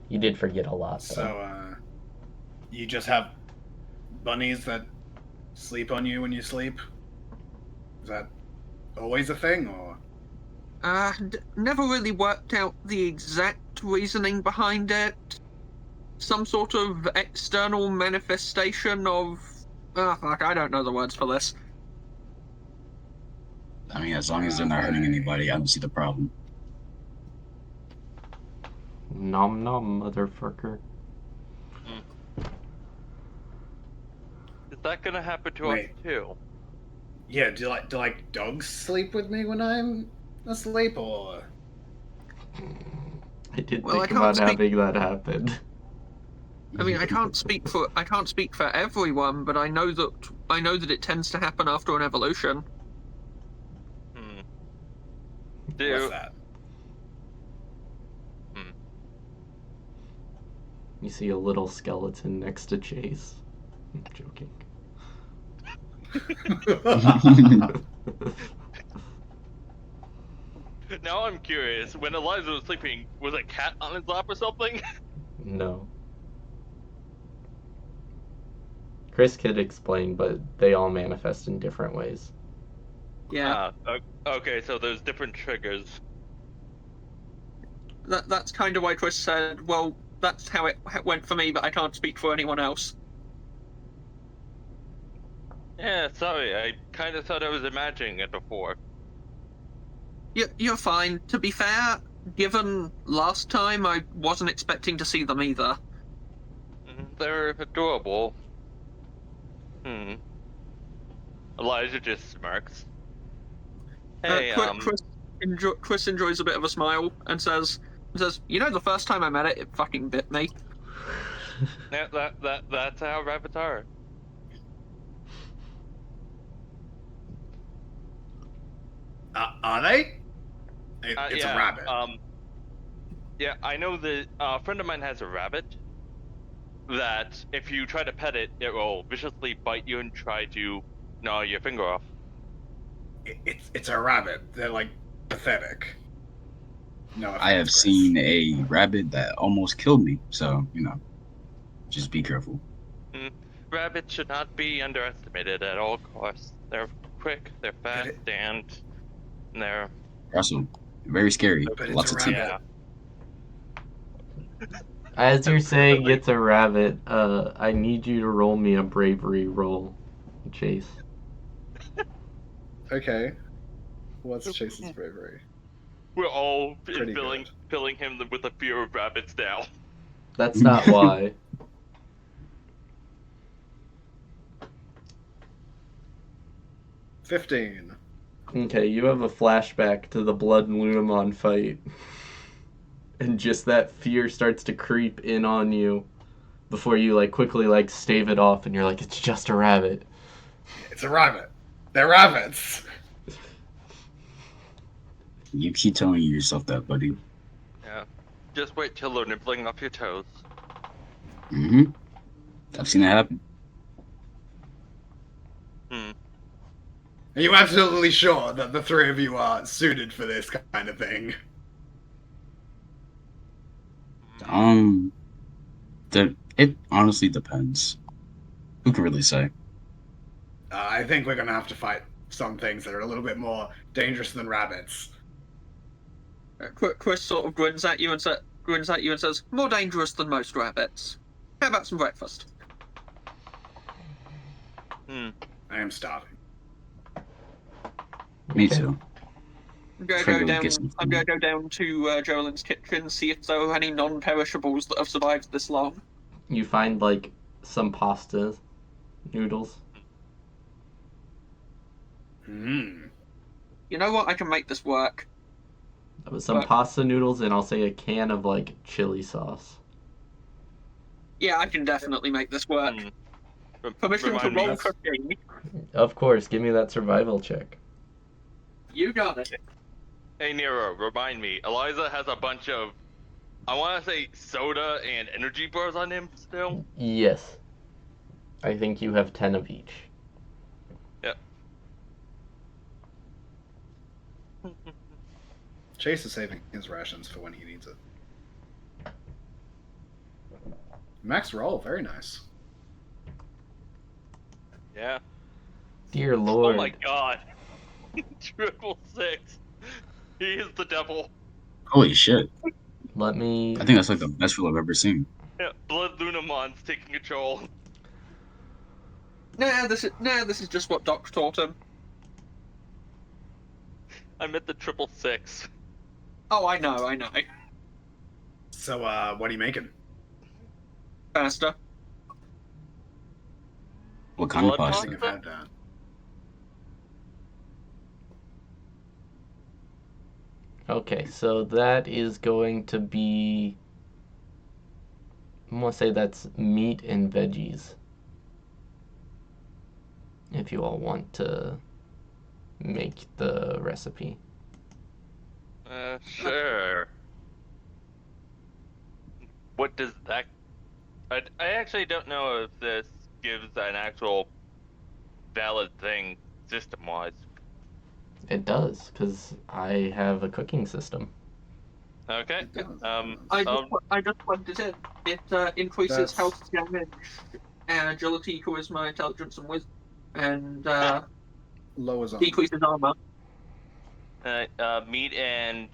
[SPEAKER 1] You did forget a lot, though.
[SPEAKER 2] So, you just have bunnies that sleep on you when you sleep? Is that always a thing, or?
[SPEAKER 4] Never really worked out the exact reasoning behind it. Some sort of external manifestation of. Fuck, I don't know the words for this.
[SPEAKER 5] I mean, as long as they're not hurting anybody, I don't see the problem.
[SPEAKER 1] Nom nom, motherfucker.
[SPEAKER 3] Is that gonna happen to
[SPEAKER 2] Wait.
[SPEAKER 3] us too?
[SPEAKER 2] Yeah, do dogs sleep with me when I'm asleep, or?
[SPEAKER 1] I did
[SPEAKER 4] Well,
[SPEAKER 1] think
[SPEAKER 4] I
[SPEAKER 1] about
[SPEAKER 4] can't speak-
[SPEAKER 1] having that happen.
[SPEAKER 4] I mean, I can't speak for everyone, but I know that it tends to happen after an evolution.
[SPEAKER 2] What's that?
[SPEAKER 1] You see a little skeleton next to Chase. I'm joking.
[SPEAKER 3] Now I'm curious. When Eliza was sleeping, was a cat on his lap or something?
[SPEAKER 1] No. Chris could explain, but they all manifest in different ways.
[SPEAKER 4] Yeah,
[SPEAKER 3] Okay, so there's different triggers.
[SPEAKER 4] that's kind of why Chris said, "Well, that's how it went for me, but I can't speak for anyone else."
[SPEAKER 3] Yeah, sorry. I kind of thought I was imagining it before.
[SPEAKER 4] You're fine. To be fair, given last time, I wasn't expecting to see them either.
[SPEAKER 3] They're adorable. Elijah just smirks. Hey,
[SPEAKER 4] Chris enjoys a bit of a smile and says, "You know, the first time I met it, it fucking bit me."
[SPEAKER 3] that's how rabbits are.
[SPEAKER 2] Are they? It's
[SPEAKER 3] Yeah,
[SPEAKER 2] a rabbit.
[SPEAKER 3] Yeah, I know that a friend of mine has a rabbit that if you try to pet it, it will viciously bite you and try to gnaw your finger off.
[SPEAKER 2] It's a rabbit. They're like pathetic. No offense,
[SPEAKER 5] I have
[SPEAKER 2] Chris.
[SPEAKER 5] seen a rabbit that almost killed me, so just be careful.
[SPEAKER 3] Rabbits should not be underestimated at all costs. They're quick, they're fast, and they're
[SPEAKER 5] Also, very scary.
[SPEAKER 2] But it's
[SPEAKER 5] Lots
[SPEAKER 2] a
[SPEAKER 5] of teeth.
[SPEAKER 2] rabbit.
[SPEAKER 1] As you're saying it's a rabbit, I need you to roll me a bravery roll, Chase.
[SPEAKER 2] Okay. What's Chase's bravery?
[SPEAKER 3] We're all
[SPEAKER 2] Pretty
[SPEAKER 3] filling him with a fear of rabbits now.
[SPEAKER 1] That's not why.
[SPEAKER 2] 15.
[SPEAKER 1] Okay, you have a flashback to the Blood and Lunamon fight. And just that fear starts to creep in on you before you quickly stave it off and you're like, it's just a rabbit.
[SPEAKER 2] It's a rabbit. They're rabbits.
[SPEAKER 5] You keep telling yourself that, buddy.
[SPEAKER 3] Yeah. Just wait till they're nibbling off your toes.
[SPEAKER 5] I've seen it happen.
[SPEAKER 2] Are you absolutely sure that the three of you are suited for this kind of thing?
[SPEAKER 5] It honestly depends. Who can really say?
[SPEAKER 2] I think we're gonna have to fight some things that are a little bit more dangerous than rabbits.
[SPEAKER 4] Chris sort of grins at you and says, "More dangerous than most rabbits. How about some breakfast?"
[SPEAKER 2] I am starving.
[SPEAKER 5] Me too.
[SPEAKER 4] I'm gonna go down to Jolene's kitchen, see if there are any non-perishables that have survived this long.
[SPEAKER 1] You find some pasta noodles.
[SPEAKER 4] You know what? I can make this work.
[SPEAKER 1] Some pasta noodles and I'll say a can of chili sauce.
[SPEAKER 4] Yeah, I can definitely make this work. Permission to roll cooking.
[SPEAKER 1] Of course, give me that survival check.
[SPEAKER 4] You got it.
[SPEAKER 3] Hey Nero, remind me. Eliza has a bunch of, I want to say soda and energy bars on him still.
[SPEAKER 1] Yes. I think you have 10 of each.
[SPEAKER 3] Yep.
[SPEAKER 2] Chase is saving his rations for when he needs it. Max roll, very nice.
[SPEAKER 3] Yeah.
[SPEAKER 1] Dear
[SPEAKER 3] Oh
[SPEAKER 1] Lord.
[SPEAKER 3] my god. 666. He is the devil.
[SPEAKER 5] Holy shit!
[SPEAKER 1] Let me.
[SPEAKER 5] I think that's like the best rule I've ever seen.
[SPEAKER 3] Yeah, Blood Lunamon's taking control.
[SPEAKER 4] Nah, this is just what Doc taught him.
[SPEAKER 3] I meant the 666.
[SPEAKER 4] Oh, I know.
[SPEAKER 2] So, what are you making?
[SPEAKER 4] Faster.
[SPEAKER 5] What kind of
[SPEAKER 3] Blood
[SPEAKER 2] I
[SPEAKER 5] pasta?
[SPEAKER 2] think I've had that.
[SPEAKER 1] Okay, so that is going to be. I'm gonna say that's meat and veggies. If you all want to make the recipe.
[SPEAKER 3] Sure. What does that... I actually don't know if this gives an actual valid thing system-wise.
[SPEAKER 1] It does, because I have a cooking system.
[SPEAKER 3] Okay.
[SPEAKER 2] It does.
[SPEAKER 4] I just plugged it in. It increases
[SPEAKER 2] That's-
[SPEAKER 4] health damage, agility, charisma, intelligence, and wisdom, and
[SPEAKER 2] Lowers on.
[SPEAKER 4] decreases armor.
[SPEAKER 3] Meat and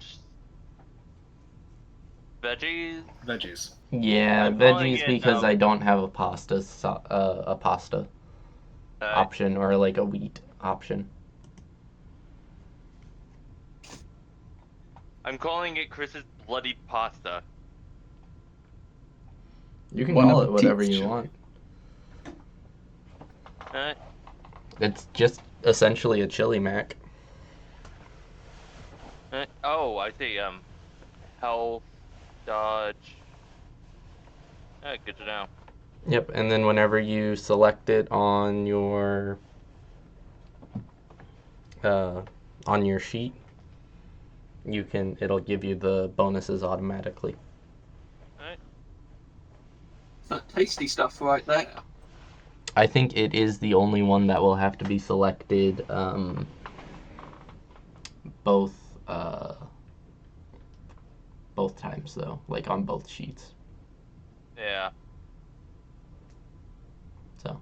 [SPEAKER 3] veggies.
[SPEAKER 2] Veggies.
[SPEAKER 1] Yeah,
[SPEAKER 3] I'm calling
[SPEAKER 1] veggies
[SPEAKER 3] it,
[SPEAKER 1] because I don't have a pasta option or like a wheat option.
[SPEAKER 3] I'm calling it Chris's bloody pasta.
[SPEAKER 1] You can
[SPEAKER 5] Bon
[SPEAKER 1] call it
[SPEAKER 5] appetit,
[SPEAKER 1] whatever you
[SPEAKER 2] chili.
[SPEAKER 1] want.
[SPEAKER 3] Alright.
[SPEAKER 1] It's just essentially a chili mac.
[SPEAKER 3] Oh, I see. Health, dodge. Good to know.
[SPEAKER 1] Yep, and then whenever you select it on your sheet, it'll give you the bonuses automatically.
[SPEAKER 3] Alright.
[SPEAKER 4] That tasty stuff right there.
[SPEAKER 1] I think it is the only one that will have to be selected both times though, like on both sheets.
[SPEAKER 3] Yeah.
[SPEAKER 1] So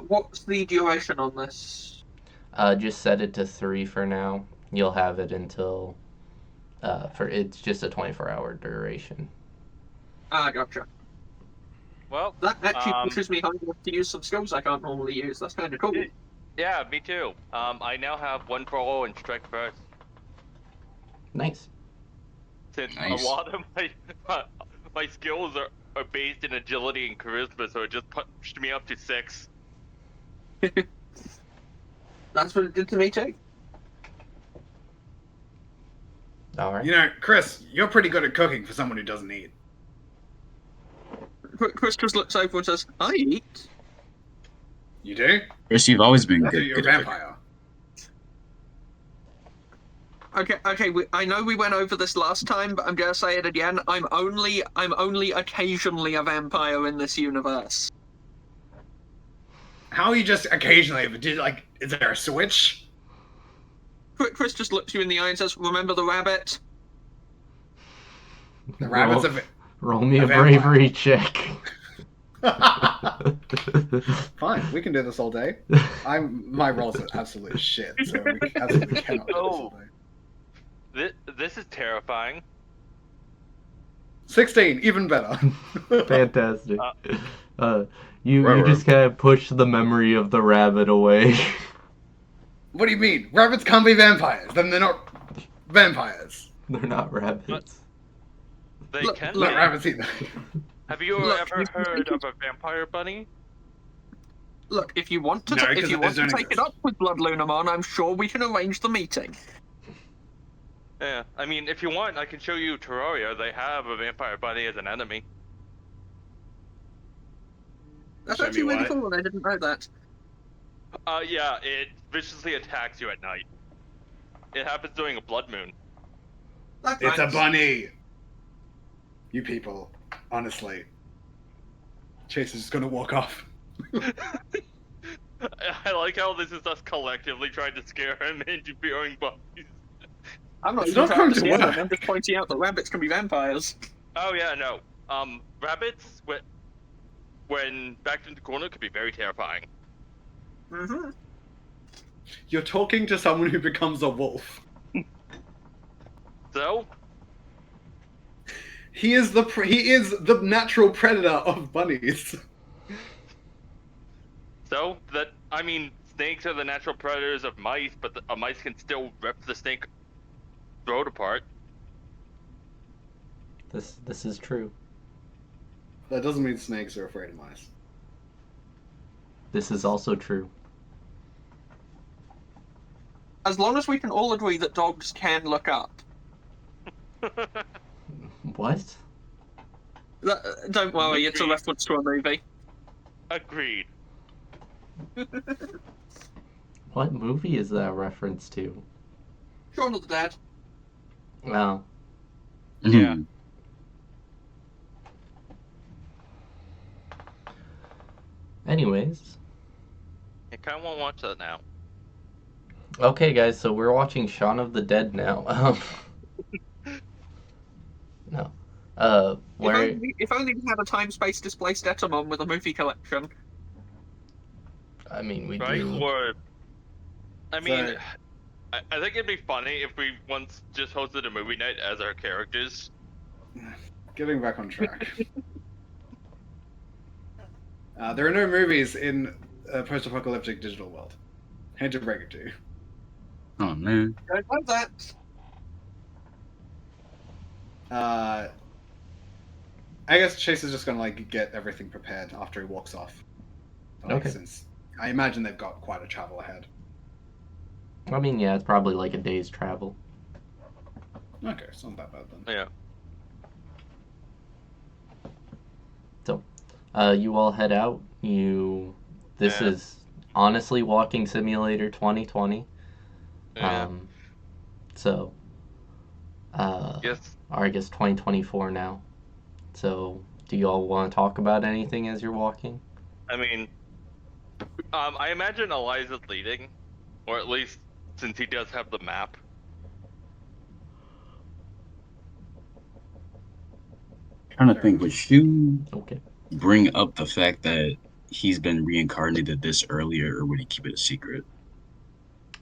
[SPEAKER 4] What's the duration on this?
[SPEAKER 1] just set it to 3 for now. You'll have it until it's just a 24-hour duration.
[SPEAKER 4] Ah, gotcha.
[SPEAKER 3] Well,
[SPEAKER 4] That actually pushes me hard enough to use some skills I can't normally use. That's kind of cool.
[SPEAKER 3] yeah, me too. I now have 1 pro and strike first.
[SPEAKER 1] Nice.
[SPEAKER 3] Since
[SPEAKER 5] Nice.
[SPEAKER 3] a lot of my skills are based in agility and charisma, so it just pushed me up to 6.
[SPEAKER 4] That's what it did to me too.
[SPEAKER 1] All right.
[SPEAKER 2] You know, Chris, you're pretty good at cooking for someone who doesn't eat.
[SPEAKER 4] Chris just looks over and says, "I eat."
[SPEAKER 2] You do?
[SPEAKER 5] Chris, you've always been
[SPEAKER 2] I thought
[SPEAKER 5] good.
[SPEAKER 2] you were a
[SPEAKER 5] good at cooking.
[SPEAKER 2] vampire.
[SPEAKER 4] Okay. I know we went over this last time, but I'm gonna say it again. I'm only occasionally a vampire in this universe.
[SPEAKER 2] How are you just occasionally? Is there a switch?
[SPEAKER 4] Chris just looks you in the eye and says, "Remember the rabbit?"
[SPEAKER 2] The rabbit's
[SPEAKER 1] Roll me
[SPEAKER 2] a
[SPEAKER 1] a
[SPEAKER 2] vampire.
[SPEAKER 1] bravery check.
[SPEAKER 2] Fine, we can do this all day. My rolls are absolute shit, so we absolutely cannot do this all day.
[SPEAKER 3] This is terrifying.
[SPEAKER 2] 16, even better.
[SPEAKER 1] Fantastic. You just kind of push the memory of the rabbit away.
[SPEAKER 2] What do you mean? Rabbits can't be vampires. Then they're not vampires.
[SPEAKER 1] They're not rabbits.
[SPEAKER 3] They
[SPEAKER 4] Look,
[SPEAKER 3] can
[SPEAKER 2] Not
[SPEAKER 3] be.
[SPEAKER 2] rabbits either.
[SPEAKER 3] Have you
[SPEAKER 4] Look,
[SPEAKER 3] ever
[SPEAKER 4] you-
[SPEAKER 3] heard of a vampire bunny?
[SPEAKER 4] Look, if you want to,
[SPEAKER 2] No,
[SPEAKER 4] if
[SPEAKER 2] because
[SPEAKER 4] you
[SPEAKER 2] it
[SPEAKER 4] want to
[SPEAKER 2] doesn't
[SPEAKER 4] take it
[SPEAKER 2] exist.
[SPEAKER 4] up with Blood Lunamon, I'm sure we can arrange the meeting.
[SPEAKER 3] Yeah, I mean, if you want, I can show you Terraria. They have a vampire bunny as an enemy.
[SPEAKER 4] That's
[SPEAKER 2] Show me
[SPEAKER 4] actually really
[SPEAKER 2] what?
[SPEAKER 4] cool, and I didn't know that.
[SPEAKER 3] Yeah, it viciously attacks you at night. it happens during a blood moon.
[SPEAKER 4] That's
[SPEAKER 2] It's a
[SPEAKER 4] nice.
[SPEAKER 2] bunny. You people, honestly. Chase is just gonna walk off.
[SPEAKER 3] I like how this is us collectively trying to scare him into fearing bunnies.
[SPEAKER 4] I'm not
[SPEAKER 2] It's
[SPEAKER 4] even
[SPEAKER 2] not
[SPEAKER 4] trying
[SPEAKER 2] going
[SPEAKER 4] to
[SPEAKER 2] to
[SPEAKER 4] scare them.
[SPEAKER 2] work.
[SPEAKER 4] I'm just pointing out that rabbits can be vampires.
[SPEAKER 3] Oh yeah, no. Rabbits when backed into corner could be very terrifying.
[SPEAKER 4] Mm-hmm.
[SPEAKER 2] You're talking to someone who becomes a wolf.
[SPEAKER 3] So
[SPEAKER 2] He is the natural predator of bunnies.
[SPEAKER 3] I mean, snakes are the natural predators of mice, but a mice can still rip the snake throat apart.
[SPEAKER 1] This is true.
[SPEAKER 2] That doesn't mean snakes are afraid of mice.
[SPEAKER 1] This is also true.
[SPEAKER 4] As long as we can all agree that dogs can look up.
[SPEAKER 1] What?
[SPEAKER 4] Don't worry, it's a
[SPEAKER 3] Agreed.
[SPEAKER 4] reference to a movie.
[SPEAKER 3] Agreed.
[SPEAKER 1] What movie is that a reference to?
[SPEAKER 4] Shaun of the Dead.
[SPEAKER 1] Well,
[SPEAKER 3] Yeah.
[SPEAKER 1] anyways.
[SPEAKER 3] I kind of want to watch that now.
[SPEAKER 1] Okay, guys, so we're watching Shaun of the Dead now. No. Where?
[SPEAKER 4] If only we had a time-space displaced Etamon with a movie collection.
[SPEAKER 1] I mean, we
[SPEAKER 3] Right?
[SPEAKER 1] do.
[SPEAKER 3] Or, I mean,
[SPEAKER 2] So-
[SPEAKER 3] I think it'd be funny if we once just hosted a movie night as our characters.
[SPEAKER 2] Getting back on track. There are no movies in a post-apocalyptic digital world. Hate to break it to you.
[SPEAKER 5] Oh man.
[SPEAKER 4] Don't know that.
[SPEAKER 2] I guess Chase is just gonna like get everything prepared after he walks off. Like,
[SPEAKER 1] Okay.
[SPEAKER 2] Since I imagine they've got quite a travel ahead.
[SPEAKER 1] I mean, yeah, it's probably like a day's travel.
[SPEAKER 2] Okay, it's not that bad then.
[SPEAKER 3] Yeah.
[SPEAKER 1] You all head out. This
[SPEAKER 3] Yeah.
[SPEAKER 1] is honestly Walking Simulator 2020.
[SPEAKER 3] Yeah.
[SPEAKER 1] So,
[SPEAKER 3] Yes.
[SPEAKER 1] or I guess 2024 now. So, do you all want to talk about anything as you're walking?
[SPEAKER 3] I mean, I imagine Eliza's leading, or at least since he does have the map.
[SPEAKER 5] Trying to
[SPEAKER 2] Fair
[SPEAKER 5] think,
[SPEAKER 2] enough.
[SPEAKER 5] would you
[SPEAKER 1] Okay.
[SPEAKER 5] bring up the fact that he's been reincarnated this earlier, or would he keep it a secret?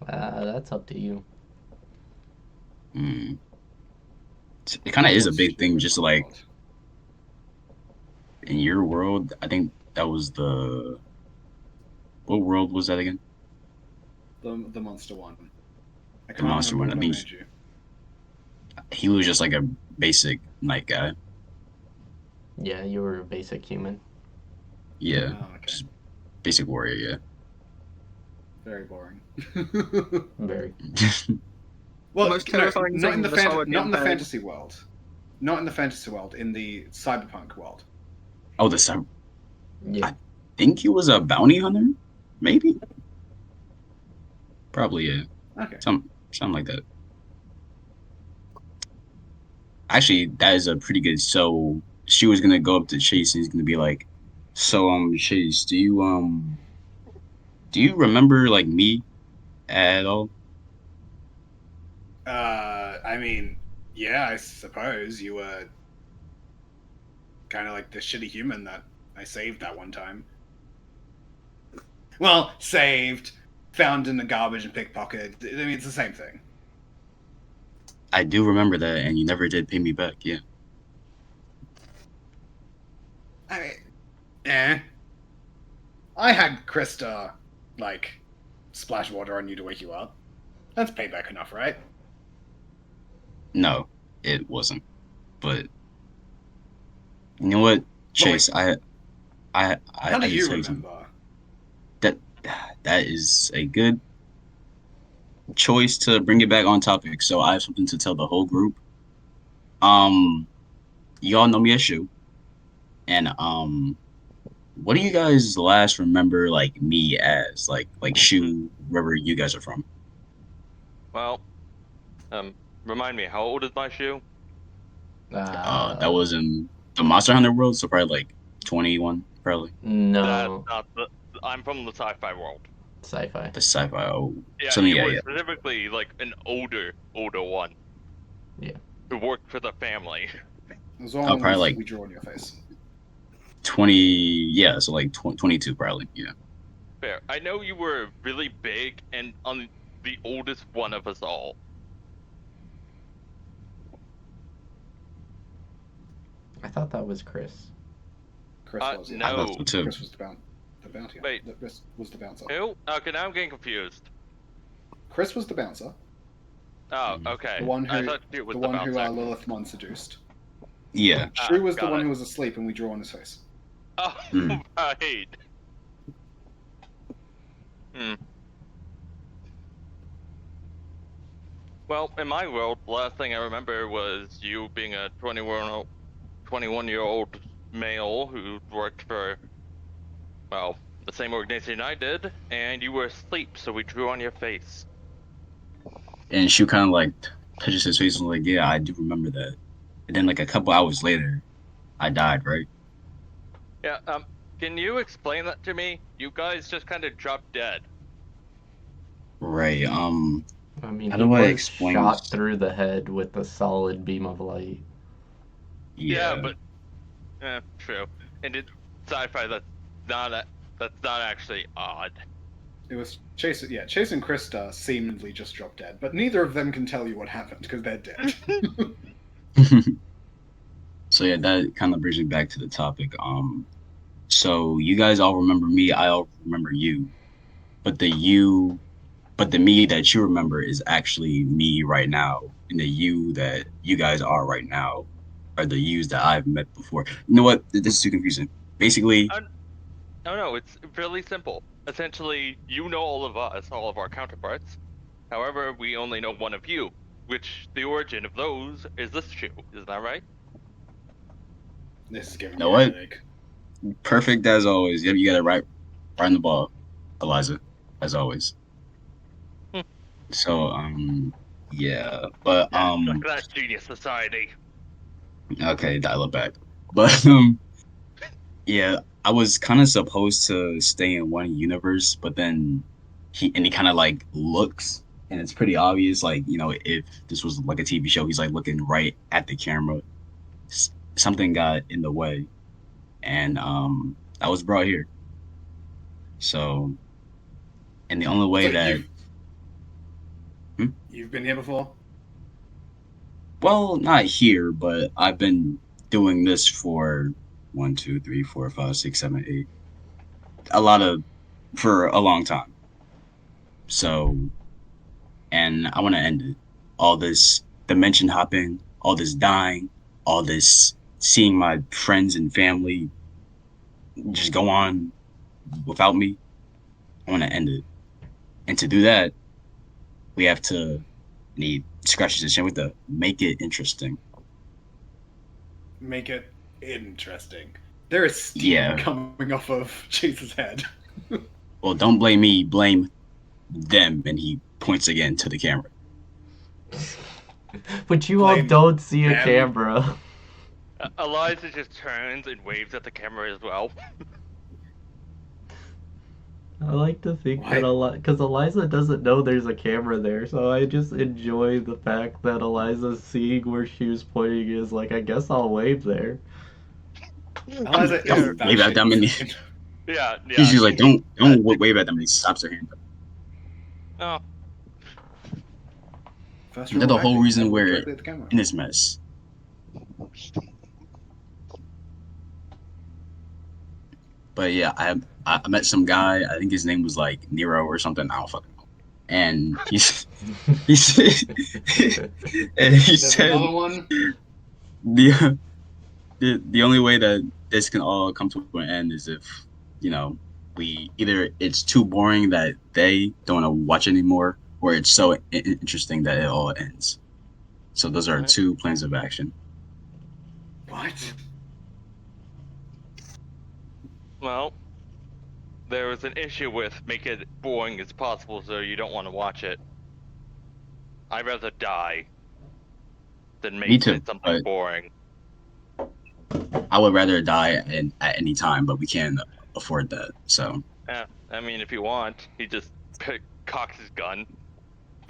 [SPEAKER 1] That's up to you.
[SPEAKER 5] Hmm. It kind of is a big thing, just like in your world. I think that was the what world was that again?
[SPEAKER 2] The monster one. I
[SPEAKER 5] The
[SPEAKER 2] can't
[SPEAKER 5] monster
[SPEAKER 2] remember
[SPEAKER 5] one. I
[SPEAKER 2] what I
[SPEAKER 5] mean,
[SPEAKER 2] made you.
[SPEAKER 5] he was just like a basic night guy.
[SPEAKER 1] Yeah, you were a basic human.
[SPEAKER 5] Yeah,
[SPEAKER 2] Oh, okay.
[SPEAKER 5] just basic warrior.
[SPEAKER 2] Very boring.
[SPEAKER 1] Very.
[SPEAKER 5] Yeah.
[SPEAKER 2] Well,
[SPEAKER 4] Most
[SPEAKER 2] no,
[SPEAKER 4] terrifying
[SPEAKER 2] not in
[SPEAKER 4] thing
[SPEAKER 2] the
[SPEAKER 4] this whole
[SPEAKER 2] not in the
[SPEAKER 4] campaign.
[SPEAKER 2] fantasy world. Not in the fantasy world. In the cyberpunk world.
[SPEAKER 5] Oh, the sub.
[SPEAKER 1] Yeah.
[SPEAKER 5] Think he was a bounty hunter, maybe. Probably yeah.
[SPEAKER 2] Okay.
[SPEAKER 5] Something like that. Actually, that is a pretty good. So she was gonna go up to Chase and he's gonna be like, "So Chase, do you remember like me at all?"
[SPEAKER 2] I mean, yeah, I suppose you were kind of like the shitty human that I saved that one time. Well, saved, found in the garbage and pickpocketed. I mean, it's the same thing.
[SPEAKER 5] I do remember that, and you never did pay me back. Yeah.
[SPEAKER 2] I mean, I had Krista, like, splash water on you to wake you up. That's payback enough, right?
[SPEAKER 5] No, it wasn't. But you know what, Chase?
[SPEAKER 2] How do
[SPEAKER 5] I just
[SPEAKER 2] you
[SPEAKER 5] tell you something.
[SPEAKER 2] remember?
[SPEAKER 5] That that is a good choice to bring it back on topic. So I have something to tell the whole group. Um, you all know me as Shu, and what do you guys last remember like me as like Shu, wherever you guys are from?
[SPEAKER 3] Well, Remind me, how old is my shoe?
[SPEAKER 5] That was in the Monster Hunter world, so probably like 21, probably.
[SPEAKER 3] That's
[SPEAKER 1] No,
[SPEAKER 3] not the. I'm from the sci-fi world.
[SPEAKER 1] sci-fi.
[SPEAKER 5] The sci-fi. Oh,
[SPEAKER 3] Yeah,
[SPEAKER 5] something.
[SPEAKER 3] you
[SPEAKER 5] Yeah,
[SPEAKER 3] were
[SPEAKER 5] yeah.
[SPEAKER 3] specifically like an older one.
[SPEAKER 1] Yeah.
[SPEAKER 3] Who worked for the family.
[SPEAKER 2] As
[SPEAKER 5] Oh,
[SPEAKER 2] long
[SPEAKER 5] probably
[SPEAKER 2] as
[SPEAKER 5] like
[SPEAKER 2] we draw on your face.
[SPEAKER 5] 20. Yeah, so like 22, probably. Yeah.
[SPEAKER 3] Fair. I know you were really big and on the oldest one of us all.
[SPEAKER 1] I thought that was Chris.
[SPEAKER 2] Chris was, yeah.
[SPEAKER 5] I thought
[SPEAKER 3] No.
[SPEAKER 5] so too.
[SPEAKER 2] Chris was the bounty.
[SPEAKER 3] Wait.
[SPEAKER 2] Chris was the bouncer.
[SPEAKER 3] Who? Okay, now I'm getting confused.
[SPEAKER 2] Chris was the bouncer.
[SPEAKER 3] Oh,
[SPEAKER 5] Mhm.
[SPEAKER 3] okay.
[SPEAKER 2] The one
[SPEAKER 3] I
[SPEAKER 2] who
[SPEAKER 3] thought it was
[SPEAKER 2] the
[SPEAKER 3] the
[SPEAKER 2] one who
[SPEAKER 3] bouncer.
[SPEAKER 2] Lilithmon seduced.
[SPEAKER 5] Yeah.
[SPEAKER 2] Shu was the
[SPEAKER 3] got
[SPEAKER 2] one
[SPEAKER 3] it.
[SPEAKER 2] who was asleep and we draw on his face.
[SPEAKER 3] Oh,
[SPEAKER 5] Mhm.
[SPEAKER 3] right. Hmm. Well, in my world, the last thing I remember was you being a 21-year-old male who worked for, well, the same organization I did, and you were asleep, so we drew on your face.
[SPEAKER 5] And she kind of like touches his face and was like, yeah, I do remember that. And then like a couple hours later, I died, right?
[SPEAKER 3] Yeah, can you explain that to me? You guys just kind of dropped dead.
[SPEAKER 5] Right.
[SPEAKER 1] I mean,
[SPEAKER 5] How
[SPEAKER 1] he
[SPEAKER 5] do I
[SPEAKER 1] was
[SPEAKER 5] explain
[SPEAKER 1] shot
[SPEAKER 5] this?
[SPEAKER 1] through the head with a solid beam of light.
[SPEAKER 3] Yeah,
[SPEAKER 5] Yeah.
[SPEAKER 3] but, true. And in sci-fi, that's not actually odd.
[SPEAKER 2] It was Chase. Yeah, Chase and Krista seemingly just dropped dead, but neither of them can tell you what happened because they're dead.
[SPEAKER 5] So yeah, that kind of brings me back to the topic. So you guys all remember me, I all remember you, but the me that you remember is actually me right now, and the you that you guys are right now are the yous that I've met before. You know what? This is too confusing. Basically,
[SPEAKER 3] Uh, no, no, it's really simple. Essentially, you know all of us, all of our counterparts. However, we only know one of you, which the origin of those is this shoe. Isn't that right?
[SPEAKER 2] This is giving
[SPEAKER 5] you know
[SPEAKER 2] me a
[SPEAKER 5] what?
[SPEAKER 2] headache.
[SPEAKER 5] Perfect as always. Yep, you got it right on the ball, Eliza, as always.
[SPEAKER 3] Hmm.
[SPEAKER 5] So yeah, but
[SPEAKER 3] Yeah, look at that genius society.
[SPEAKER 5] okay, dial it back. But yeah, I was kind of supposed to stay in one universe, but then he kind of like looks, and it's pretty obvious. Like if this was like a TV show, he's like looking right at the camera. Something got in the way, and I was brought here. So, and the only way
[SPEAKER 2] So
[SPEAKER 5] that hmm?
[SPEAKER 2] you've been here before?
[SPEAKER 5] Well, not here, but I've been doing this for 1, 2, 3, 4, 5, 6, 7, 8, a lot of for a long time. So and I want to end it. All this dimension hopping, all this dying, all this seeing my friends and family just go on without me. I want to end it. And to do that, we have to need scratches and chin. We have to make it interesting.
[SPEAKER 2] Make it interesting. There is steam
[SPEAKER 5] Yeah.
[SPEAKER 2] coming off of Chase's head.
[SPEAKER 5] Well, don't blame me. Blame them. And he points again to the camera.
[SPEAKER 1] But you all
[SPEAKER 2] Blame
[SPEAKER 1] don't see a
[SPEAKER 2] them.
[SPEAKER 1] camera.
[SPEAKER 3] Eliza just turns and waves at the camera as well.
[SPEAKER 1] I like to think that
[SPEAKER 2] What?
[SPEAKER 1] because Eliza doesn't know there's a camera there, so I just enjoy the fact that Eliza's seeing where she was pointing is like, I guess I'll wave there.
[SPEAKER 2] Eliza is
[SPEAKER 5] Don't
[SPEAKER 2] that
[SPEAKER 5] wave at
[SPEAKER 2] shit
[SPEAKER 5] them. And
[SPEAKER 2] insane.
[SPEAKER 3] Yeah,
[SPEAKER 5] he's
[SPEAKER 3] yeah.
[SPEAKER 5] just like, don't wave at them. And he stops her hand.
[SPEAKER 3] Oh,
[SPEAKER 2] First
[SPEAKER 5] They're
[SPEAKER 2] rule
[SPEAKER 5] the
[SPEAKER 2] of
[SPEAKER 5] whole
[SPEAKER 2] acting:
[SPEAKER 5] reason
[SPEAKER 2] never look
[SPEAKER 5] we're
[SPEAKER 2] directly at the camera.
[SPEAKER 5] in this mess. But yeah, I met some guy. I think his name was like Nero or something. I don't fucking know. And he said and he
[SPEAKER 2] There's
[SPEAKER 5] said
[SPEAKER 2] another one.
[SPEAKER 5] the the only way that this can all come to an end is if we either it's too boring that they don't want to watch anymore, or it's so interesting that it all ends. So those are
[SPEAKER 3] alright.
[SPEAKER 5] two plans of action.
[SPEAKER 2] What?
[SPEAKER 3] Well, there was an issue with make it boring as possible so you don't want to watch it. I'd rather die than
[SPEAKER 5] Me
[SPEAKER 3] make
[SPEAKER 5] too,
[SPEAKER 3] something
[SPEAKER 5] but
[SPEAKER 3] boring.
[SPEAKER 5] I would rather die at any time, but we can't afford that. So,
[SPEAKER 3] Yeah, I mean, if you want, he just cocks his gun.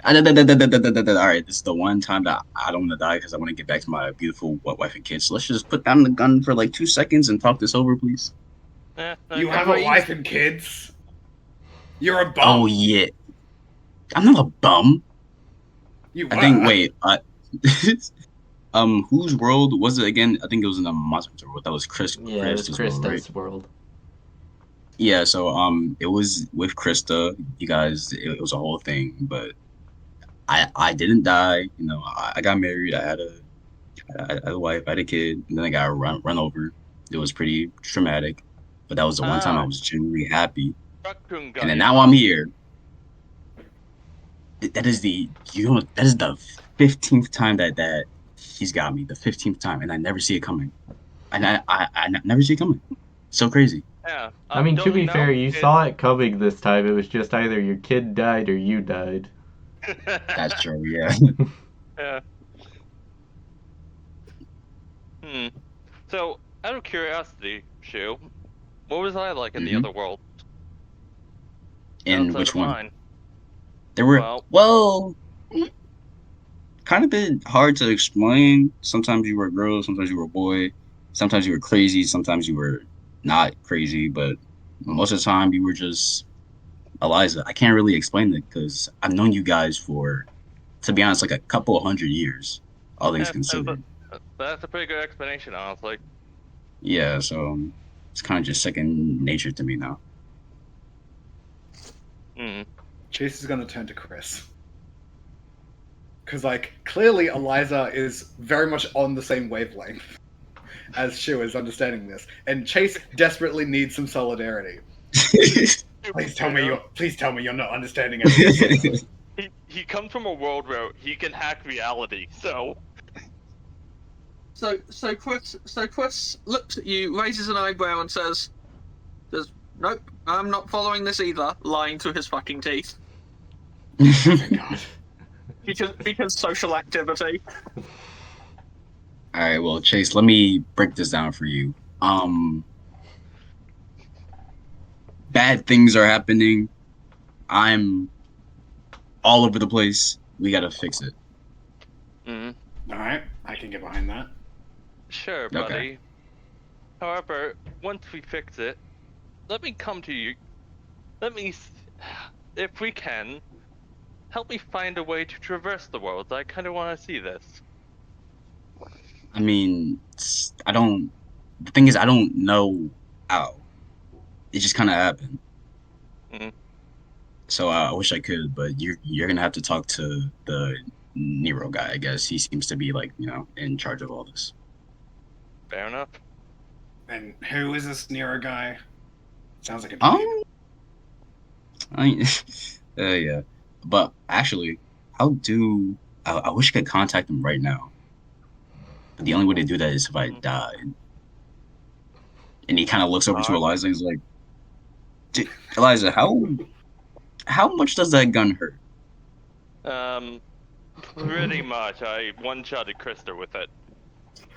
[SPEAKER 5] all right, this is the one time that I don't want to die because I want to get back to my beautiful wife and kids. So let's just put down the gun for like 2 seconds and talk this over, please.
[SPEAKER 2] You
[SPEAKER 3] Okay.
[SPEAKER 2] have a wife and kids. You're a bum.
[SPEAKER 5] Oh yeah, I'm not a bum.
[SPEAKER 2] You
[SPEAKER 5] I think.
[SPEAKER 2] were.
[SPEAKER 5] Wait, whose world was it again? I think it was in the Monster Hunter world. That was
[SPEAKER 1] Yeah, it was
[SPEAKER 5] Krista's world, right?
[SPEAKER 1] Krista's world.
[SPEAKER 5] Yeah. So it was with Krista. You guys, it was a whole thing, but I didn't die. You know, I got married. I had a wife. I had a kid, and then I got run over. It was pretty traumatic, but that was the one time I
[SPEAKER 3] Ah,
[SPEAKER 5] was genuinely happy.
[SPEAKER 3] Raccoon
[SPEAKER 5] And
[SPEAKER 3] got
[SPEAKER 5] then
[SPEAKER 3] you,
[SPEAKER 5] now
[SPEAKER 3] huh?
[SPEAKER 5] I'm here. That is the that is the 15th time that he's got me. The 15th time, and I never see it coming. And I never see it coming. So crazy.
[SPEAKER 3] Yeah.
[SPEAKER 1] I mean, to
[SPEAKER 3] Don't you
[SPEAKER 1] be fair,
[SPEAKER 3] know?
[SPEAKER 1] you saw it coming this time. It was just either your kid died or you died.
[SPEAKER 5] That's true. Yeah.
[SPEAKER 3] Yeah. Hmm. So, out of curiosity, Shu, what was I like in the
[SPEAKER 5] hmm
[SPEAKER 3] other world
[SPEAKER 5] In
[SPEAKER 3] outside
[SPEAKER 5] which
[SPEAKER 3] of
[SPEAKER 5] one?
[SPEAKER 3] mine?
[SPEAKER 5] There were
[SPEAKER 3] Well,
[SPEAKER 5] kind of been hard to explain. Sometimes you were a girl, sometimes you were a boy, sometimes you were crazy, sometimes you were not crazy, but most of the time you were just Eliza. I can't really explain it because I've known you guys for, to be honest, like a couple of 100 years, all things
[SPEAKER 3] yeah,
[SPEAKER 5] considered.
[SPEAKER 3] that's a pretty good explanation, honestly.
[SPEAKER 5] Yeah, so it's kind of just second nature to me now.
[SPEAKER 3] Hmm.
[SPEAKER 2] Chase is gonna turn to Chris. Because, like, clearly Eliza is very much on the same wavelength as Shu is understanding this. And Chase desperately needs some solidarity. Please tell me you're not understanding any of this.
[SPEAKER 3] He comes from a world where he can hack reality, so
[SPEAKER 4] So Chris looks at you, raises an eyebrow, and says, "Nope, I'm not following this either." Lying through his fucking teeth
[SPEAKER 2] Thank God.
[SPEAKER 4] because social activity.
[SPEAKER 5] All right, well, Chase, let me break this down for you. Um, Bad things are happening. I'm all over the place. We gotta fix it.
[SPEAKER 3] mm,
[SPEAKER 2] Alright, I can get behind that.
[SPEAKER 3] sure,
[SPEAKER 5] Okay.
[SPEAKER 3] buddy. However, once we fix it, let me come to you. Let me, if we can, help me find a way to traverse the world. I kind of want to see this.
[SPEAKER 5] I mean, I don't. The thing is, I don't know how. It just kind of happened.
[SPEAKER 3] Mm,
[SPEAKER 5] So I wish I could, but you're gonna have to talk to the Nero guy. I guess he seems to be like in charge of all this.
[SPEAKER 3] fair enough.
[SPEAKER 2] And who is this Nero guy? Sounds like a dweeb.
[SPEAKER 5] Um, I yeah, but actually, how do I wish I could contact him right now. But the only way to do that is if I
[SPEAKER 3] Mm,
[SPEAKER 5] died. And he kind of looks over to
[SPEAKER 3] alright.
[SPEAKER 5] Eliza. And he's like, Eliza, how much does that gun hurt?
[SPEAKER 3] Um, pretty much. I one-shotted Krista with it.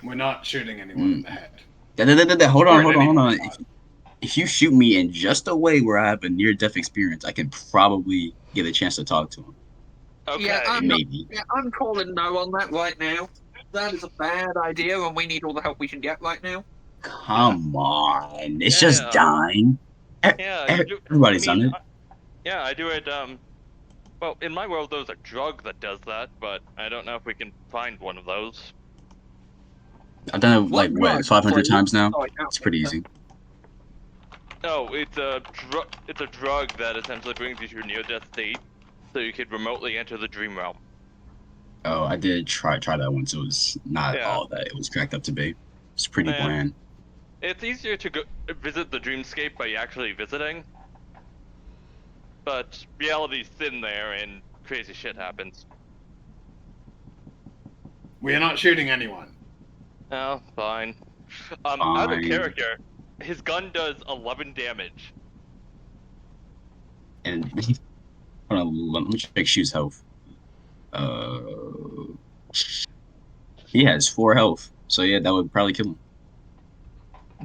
[SPEAKER 2] We're not shooting anyone in
[SPEAKER 5] Mm.
[SPEAKER 2] the head.
[SPEAKER 5] Hold
[SPEAKER 2] Or
[SPEAKER 5] on,
[SPEAKER 2] in
[SPEAKER 5] hold on,
[SPEAKER 2] any
[SPEAKER 5] hold
[SPEAKER 2] body
[SPEAKER 5] on.
[SPEAKER 2] part.
[SPEAKER 5] If you shoot me in just a way where I have a near death experience, I can probably get a chance to talk to him.
[SPEAKER 4] Yeah,
[SPEAKER 3] Okay.
[SPEAKER 4] I'm not.
[SPEAKER 5] Maybe.
[SPEAKER 4] Yeah, I'm calling no on that right now. That is a bad idea, and we need all the help we can get right now.
[SPEAKER 3] Yeah.
[SPEAKER 5] Come on. It's
[SPEAKER 3] Yeah.
[SPEAKER 5] just
[SPEAKER 3] Yeah.
[SPEAKER 5] dying.
[SPEAKER 3] Yeah. You do. I
[SPEAKER 5] Everybody's done
[SPEAKER 3] mean,
[SPEAKER 5] it.
[SPEAKER 3] yeah. I do it. Well, in my world, there's a drug that does that, but I don't know if we can find one of those.
[SPEAKER 5] I've done it like
[SPEAKER 4] What
[SPEAKER 5] what
[SPEAKER 4] drug,
[SPEAKER 5] 500
[SPEAKER 4] please?
[SPEAKER 5] times now.
[SPEAKER 4] Sorry,
[SPEAKER 5] It's pretty easy.
[SPEAKER 3] No, it's a drug. It's a drug that essentially brings you to a near-death state, so you could remotely enter the dream realm.
[SPEAKER 5] Oh, I did try that one, so it's not
[SPEAKER 3] Yeah.
[SPEAKER 5] all that it was cracked up to be. It's pretty
[SPEAKER 3] Yeah.
[SPEAKER 5] bland.
[SPEAKER 3] It's easier to go visit the dreamscape by actually visiting, but reality's thin there, and crazy shit happens.
[SPEAKER 2] We are not shooting anyone.
[SPEAKER 3] Oh, fine. Out of
[SPEAKER 5] Fine.
[SPEAKER 3] character, his gun does 11 damage.
[SPEAKER 5] And hold on, let me check Shu's health. Uh, he has 4 health, so yeah, that would probably kill him.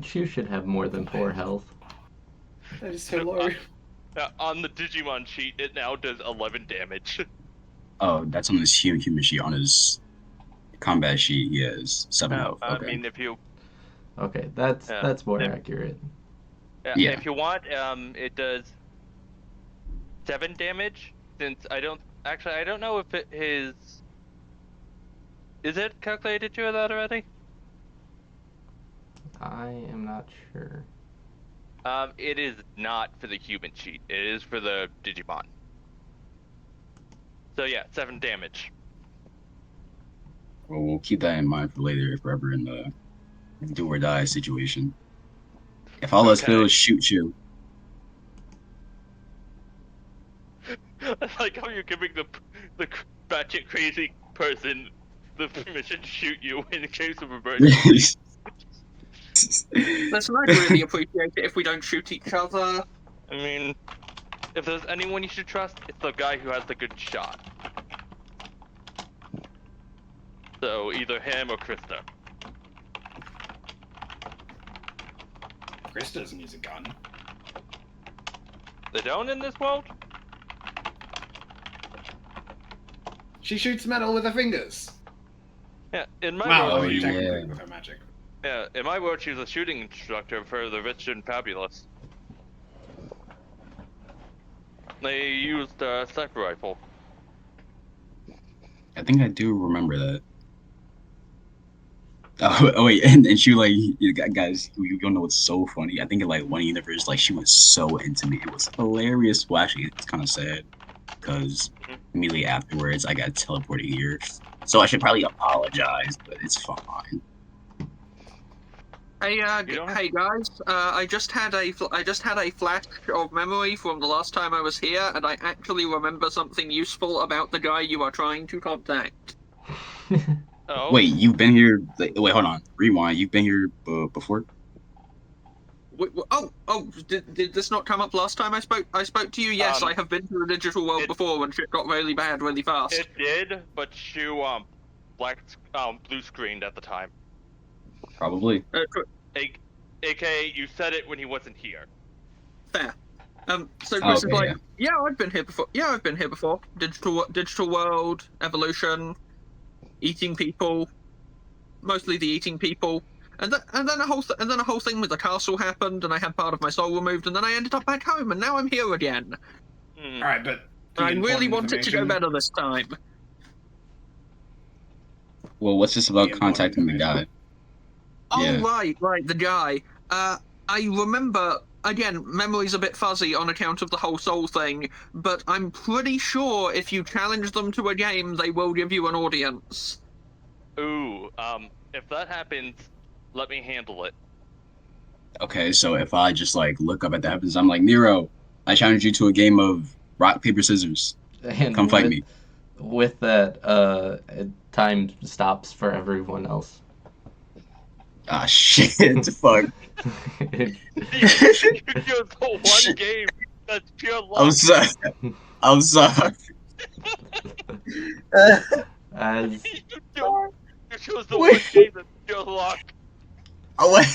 [SPEAKER 1] Shu should have more than 4 health.
[SPEAKER 2] That is so low.
[SPEAKER 3] On the Digimon sheet, it now does 11 damage.
[SPEAKER 5] Oh, that's on his human sheet. On his combat sheet, he has 7 health.
[SPEAKER 3] I
[SPEAKER 5] Okay.
[SPEAKER 3] mean, if you
[SPEAKER 1] Okay, that's more
[SPEAKER 3] if,
[SPEAKER 1] accurate.
[SPEAKER 5] Yeah.
[SPEAKER 3] if you want, it does 7 damage. Since I don't know if is it calculated to that already?
[SPEAKER 1] I am not sure.
[SPEAKER 3] It is not for the human sheet. It is for the Digimon. So yeah, 7 damage.
[SPEAKER 5] Well, we'll keep that in mind for later if we're ever in the do or die situation. If all else
[SPEAKER 3] Okay.
[SPEAKER 5] fails, shoot you.
[SPEAKER 3] I like how you're giving the batshit crazy person the permission to shoot you in case of emergency.
[SPEAKER 4] Listen, I'd really appreciate it if we don't shoot each other.
[SPEAKER 3] I mean, if there's anyone you should trust, it's the guy who has the good shot. So either him or Krista.
[SPEAKER 2] Krista doesn't use a gun.
[SPEAKER 3] They don't in this world?
[SPEAKER 2] She shoots metal with her fingers.
[SPEAKER 3] Yeah, in my
[SPEAKER 2] Well, I
[SPEAKER 3] world,
[SPEAKER 2] mean,
[SPEAKER 3] she,
[SPEAKER 2] technically
[SPEAKER 5] yeah.
[SPEAKER 2] with her magic.
[SPEAKER 3] yeah, in my world, she was a shooting instructor for the rich and fabulous. They used a sniper rifle.
[SPEAKER 5] I think I do remember that. Oh wait, and she like, guys, you don't know what's so funny? I think in like one universe, like she was so into me. It was hilarious. Well, actually, it's kind of sad because immediately afterwards, I got teleported here. So I should probably apologize, but it's fine.
[SPEAKER 4] Hey,
[SPEAKER 3] don't have-
[SPEAKER 4] hey guys, I just had a flash of memory from the last time I was here, and I actually remember something useful about the guy you are trying to contact.
[SPEAKER 3] Oh,
[SPEAKER 5] Wait, you've been here? Wait, hold on. Rewind. You've been here before?
[SPEAKER 4] Did this not come up last time I spoke to you? Yes, I have been to the digital world
[SPEAKER 3] it-
[SPEAKER 4] before when shit got really bad really fast.
[SPEAKER 3] it did, but Shu blue screened at the time.
[SPEAKER 5] Probably.
[SPEAKER 3] AKA, you said it when he wasn't here.
[SPEAKER 4] Fair. So Chris is
[SPEAKER 5] Okay,
[SPEAKER 4] like, yeah, I've been here before. Yeah, I've been here before. Digital world, evolution, eating people, mostly the eating people, and then a whole thing with the castle happened, and I had part of my soul removed, and then I ended up back home, and now I'm here again.
[SPEAKER 3] Hmm.
[SPEAKER 2] Alright, but
[SPEAKER 4] I
[SPEAKER 2] the
[SPEAKER 4] really
[SPEAKER 2] important
[SPEAKER 4] want it to go
[SPEAKER 2] information-
[SPEAKER 4] better this time.
[SPEAKER 5] Well, what's this about
[SPEAKER 2] The important
[SPEAKER 5] contacting the guy?
[SPEAKER 2] information.
[SPEAKER 4] Oh,
[SPEAKER 5] Yeah.
[SPEAKER 4] right, the guy. I remember, again, memory's a bit fuzzy on account of the whole soul thing, but I'm pretty sure if you challenge them to a game, they will give you an audience.
[SPEAKER 3] Ooh, if that happens, let me handle it.
[SPEAKER 5] Okay, so if I just like look up at the heavens, I'm like, Nero, I challenge you to a game of rock, paper, scissors.
[SPEAKER 1] And
[SPEAKER 5] Come fight me.
[SPEAKER 1] with that, time stops for everyone else.
[SPEAKER 5] Ah, shit. Fuck.
[SPEAKER 3] Just the one game that's pure luck.
[SPEAKER 5] I'm sorry. I'm sorry.
[SPEAKER 1] As
[SPEAKER 3] You chose the
[SPEAKER 5] Wait.
[SPEAKER 3] one game that's pure luck.
[SPEAKER 5] Oh, wait.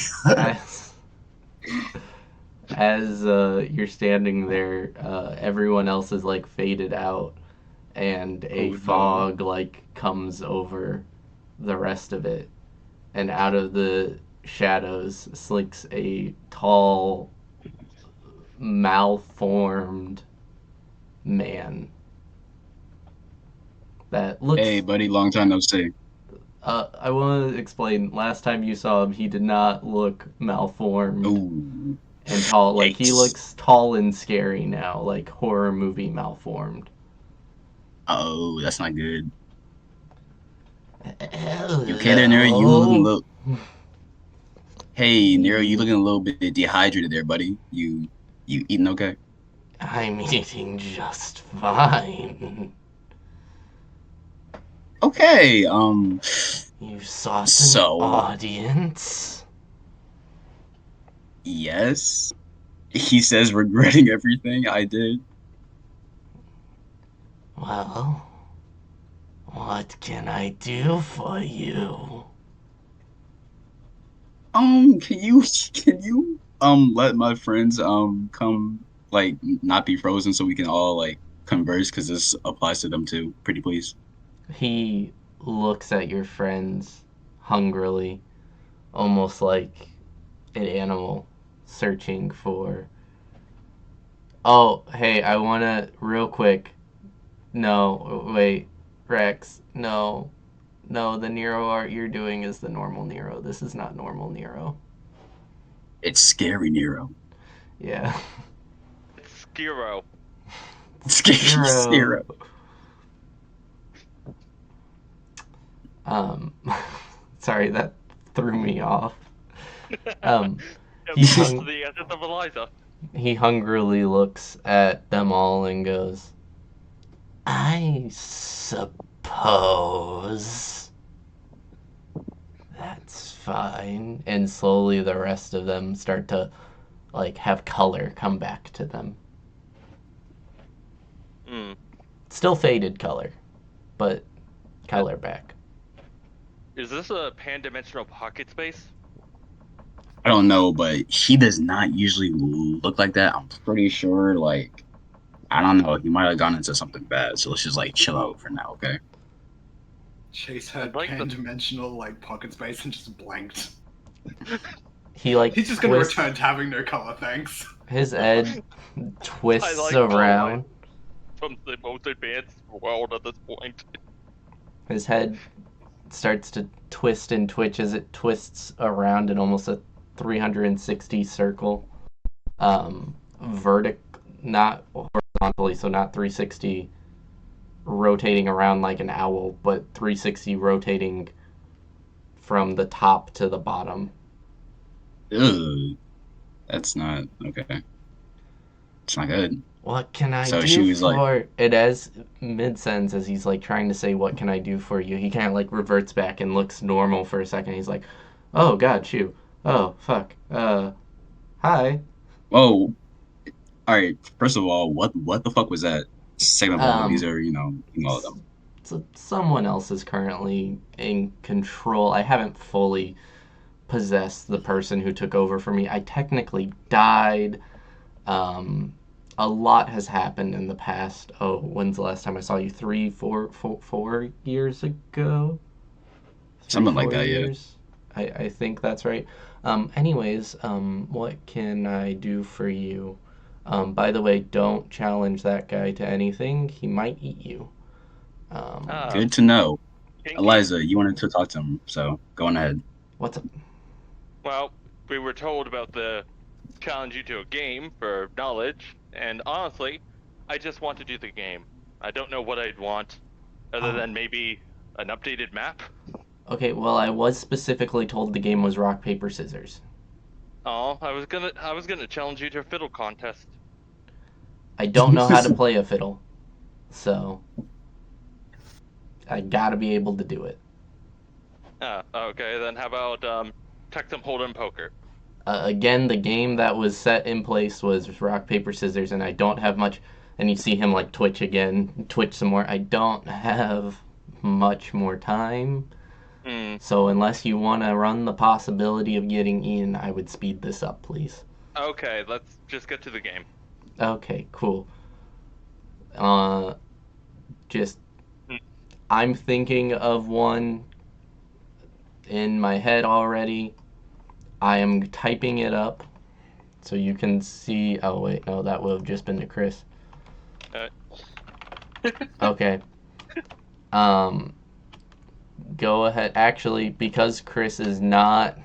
[SPEAKER 1] as you're standing there, everyone else is like faded out, and a
[SPEAKER 5] Oh, no.
[SPEAKER 1] fog like comes over the rest of it, and out of the shadows slinks a tall, malformed man that looks.
[SPEAKER 5] Hey, buddy, long time no see.
[SPEAKER 1] I want to explain. Last time you saw him, he did not look malformed
[SPEAKER 5] Ooh.
[SPEAKER 1] and tall. Like he
[SPEAKER 5] Yikes.
[SPEAKER 1] looks tall and scary now, like horror movie malformed.
[SPEAKER 5] Oh, that's not good.
[SPEAKER 1] Hello.
[SPEAKER 5] You okay there, Nero? You looking a little. Hey, Nero, you looking a little bit dehydrated there, buddy. You eating okay?
[SPEAKER 1] I'm eating just fine.
[SPEAKER 5] Okay.
[SPEAKER 1] You sought an
[SPEAKER 5] So-
[SPEAKER 1] audience.
[SPEAKER 5] Yes. He says regretting everything I did.
[SPEAKER 1] Well, What can I do for you?
[SPEAKER 5] Can you let my friends come like not be frozen so we can all like converse because this applies to them too. Pretty please.
[SPEAKER 1] He looks at your friends hungrily, almost like an animal searching for. Oh, hey, I wanna real quick. No, wait, Rex. No, no, the Nero art you're doing is the normal Nero. This is not normal Nero.
[SPEAKER 5] It's scary, Nero.
[SPEAKER 1] Yeah.
[SPEAKER 3] It's Skiro.
[SPEAKER 5] Scary
[SPEAKER 1] Nero.
[SPEAKER 5] Nero.
[SPEAKER 1] Um, sorry, that threw me off. Um,
[SPEAKER 3] Yeah,
[SPEAKER 1] he
[SPEAKER 3] because
[SPEAKER 1] hung-
[SPEAKER 3] of the essence of Eliza.
[SPEAKER 1] he hungrily looks at them all and goes, I suppose that's fine. And slowly the rest of them start to like have color come back to them.
[SPEAKER 3] Hmm.
[SPEAKER 1] Still faded color, but color back.
[SPEAKER 3] Is this a pan-dimensional pocket space?
[SPEAKER 5] I don't know, but he does not usually look like that. I'm pretty sure, like, I don't know, he might have gone into something bad. So let's just like chill out for now, okay?
[SPEAKER 2] Chase heard
[SPEAKER 3] I'd like the-
[SPEAKER 2] pan-dimensional like pocket space and just blanked.
[SPEAKER 1] He like
[SPEAKER 2] He's just gonna
[SPEAKER 1] twists,
[SPEAKER 2] return to having no color, thanks.
[SPEAKER 1] his head twists
[SPEAKER 3] like
[SPEAKER 1] around.
[SPEAKER 3] From the most advanced world at this point.
[SPEAKER 1] His head starts to twist and twitch as it twists around in almost a 360 circle. Not horizontally, so not 360 rotating around like an owl, but 360 rotating from the top to the bottom.
[SPEAKER 5] Ugh, that's not okay. It's not good.
[SPEAKER 1] What can I
[SPEAKER 5] So she
[SPEAKER 1] do
[SPEAKER 5] was like,
[SPEAKER 1] for it? As mid sentence, as he's like trying to say, "What can I do for you?" He kind of like reverts back and looks normal for a second. He's like, "Oh God, shoot! Oh fuck! Hi."
[SPEAKER 5] "Whoa, all right." First of all, what the fuck was that? Second of all, these are all of them.
[SPEAKER 1] So someone else is currently in control. I haven't fully possessed the person who took over for me. I technically died. Um, a lot has happened in the past. Oh, when's the last time I saw you? 4 years ago?
[SPEAKER 5] Something
[SPEAKER 1] Four
[SPEAKER 5] like that, yeah.
[SPEAKER 1] years? I think that's right. Anyways, what can I do for you? By the way, don't challenge that guy to anything. He might eat you.
[SPEAKER 3] Ah,
[SPEAKER 5] Good to know.
[SPEAKER 3] kinky.
[SPEAKER 5] Eliza, you wanted to talk to him, so go on ahead.
[SPEAKER 1] What's up?
[SPEAKER 3] Well, we were told about the challenge you to a game for knowledge, and honestly, I just want to do the game. I don't know what I'd want, other than maybe an updated map.
[SPEAKER 1] Okay, well, I was specifically told the game was rock, paper, scissors.
[SPEAKER 3] Oh, I was gonna challenge you to a fiddle contest.
[SPEAKER 1] I don't know how to play a fiddle, so I gotta be able to do it.
[SPEAKER 3] Ah, okay, then how about Texas Hold'em poker?
[SPEAKER 1] Again, the game that was set in place was rock, paper, scissors, and I don't have much. And you see him like twitch again, twitch some more. I don't have much more time.
[SPEAKER 3] Hmm.
[SPEAKER 1] So unless you want to run the possibility of getting in, I would speed this up, please.
[SPEAKER 3] Okay, let's just get to the game.
[SPEAKER 1] Okay, cool. Uh, just
[SPEAKER 3] Hmm.
[SPEAKER 1] I'm thinking of one in my head already. I am typing it up so you can see. Oh wait, no, that would have just been to Chris. Okay. Um, go ahead. Actually, because Chris is not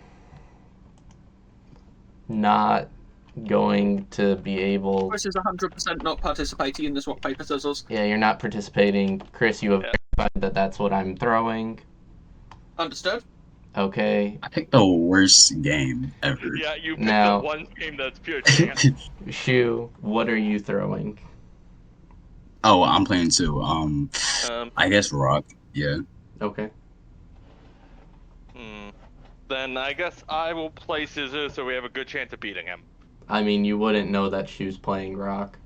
[SPEAKER 1] going to be able.
[SPEAKER 4] Chris is 100% not participating in this rock, paper, scissors.
[SPEAKER 1] Yeah, you're not participating. Chris, you have
[SPEAKER 3] Yeah.
[SPEAKER 1] verified that that's what I'm throwing.
[SPEAKER 4] Understood?
[SPEAKER 1] Okay.
[SPEAKER 5] I picked the worst game ever.
[SPEAKER 3] Yeah, you picked
[SPEAKER 1] Now-
[SPEAKER 3] the one game that's pure chance.
[SPEAKER 1] Shu, what are you throwing?
[SPEAKER 5] Oh, I'm playing too. I guess rock. Yeah.
[SPEAKER 1] Okay.
[SPEAKER 3] Then I guess I will play scissors so we have a good chance of beating him.
[SPEAKER 1] I mean, you wouldn't know that Shu's playing rock.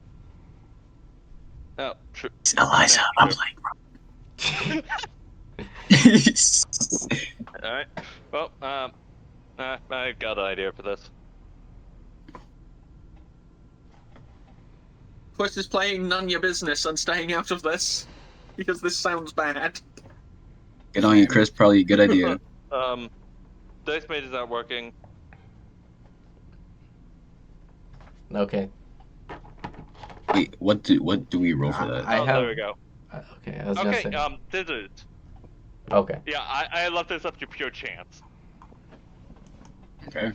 [SPEAKER 3] Oh, true.
[SPEAKER 5] Eliza,
[SPEAKER 3] Yeah,
[SPEAKER 5] I'm
[SPEAKER 3] sure.
[SPEAKER 5] playing rock.
[SPEAKER 3] All right. Well, I got an idea for this.
[SPEAKER 4] Chris is playing none your business and staying out of this because this sounds bad.
[SPEAKER 5] Good on you, Chris. Probably a good idea.
[SPEAKER 3] Dice Mate is not working.
[SPEAKER 1] Okay.
[SPEAKER 5] Wait, what do we roll for that?
[SPEAKER 1] I have.
[SPEAKER 3] There we go.
[SPEAKER 1] Okay, I was gonna
[SPEAKER 3] Okay,
[SPEAKER 1] say.
[SPEAKER 3] scissors.
[SPEAKER 1] Okay.
[SPEAKER 3] Yeah, I left this up to pure chance.
[SPEAKER 5] Okay.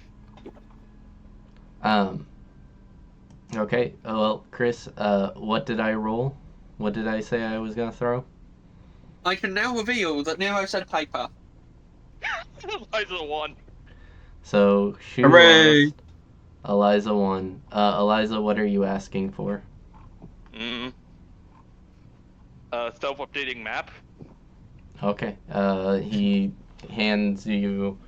[SPEAKER 1] Okay. Well, Chris, what did I roll? What did I say I was gonna throw?
[SPEAKER 4] I can now reveal that Nero said paper.
[SPEAKER 3] Eliza won.
[SPEAKER 1] So Shu
[SPEAKER 5] Hooray!
[SPEAKER 1] lost. Eliza won. Eliza, what are you asking for?
[SPEAKER 3] Self-updating map.
[SPEAKER 1] Okay. He hands you.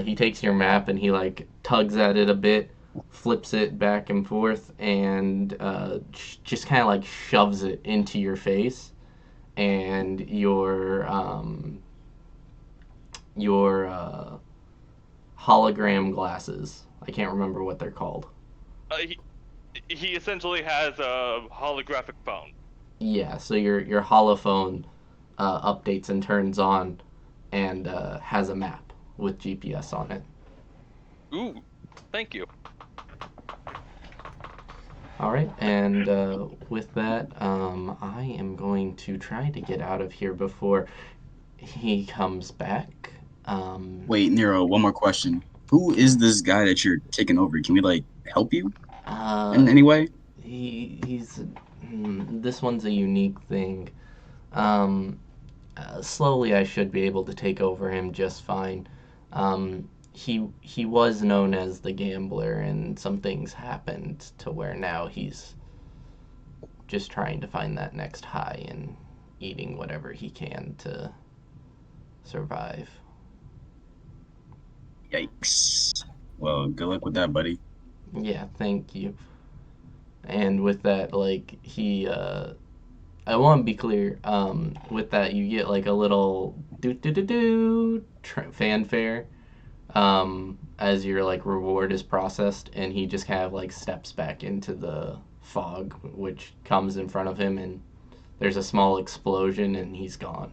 [SPEAKER 1] He takes your map and he like tugs at it a bit, flips it back and forth, and just kind of like shoves it into your face, and your hologram glasses. I can't remember what they're called.
[SPEAKER 3] He essentially has a holographic phone.
[SPEAKER 1] Yeah, so your holophone updates and turns on, and has a map with GPS on it.
[SPEAKER 3] Ooh, thank you.
[SPEAKER 1] All right, and with that, I am going to try to get out of here before he comes back.
[SPEAKER 5] Wait, Nero, one more question. Who is this guy that you're taking over? Can we like help you in any way?
[SPEAKER 1] He's this one's a unique thing. Um, Slowly, I should be able to take over him just fine. He was known as the gambler, and some things happened to where now he's just trying to find that next high and eating whatever he can to survive.
[SPEAKER 5] Yikes. Well, good luck with that, buddy.
[SPEAKER 1] Yeah, thank you. And with that, like I want to be clear. With that, you get like a little do do do do fanfare as your like reward is processed, and he just kind of like steps back into the fog which comes in front of him, and there's a small explosion, and he's gone.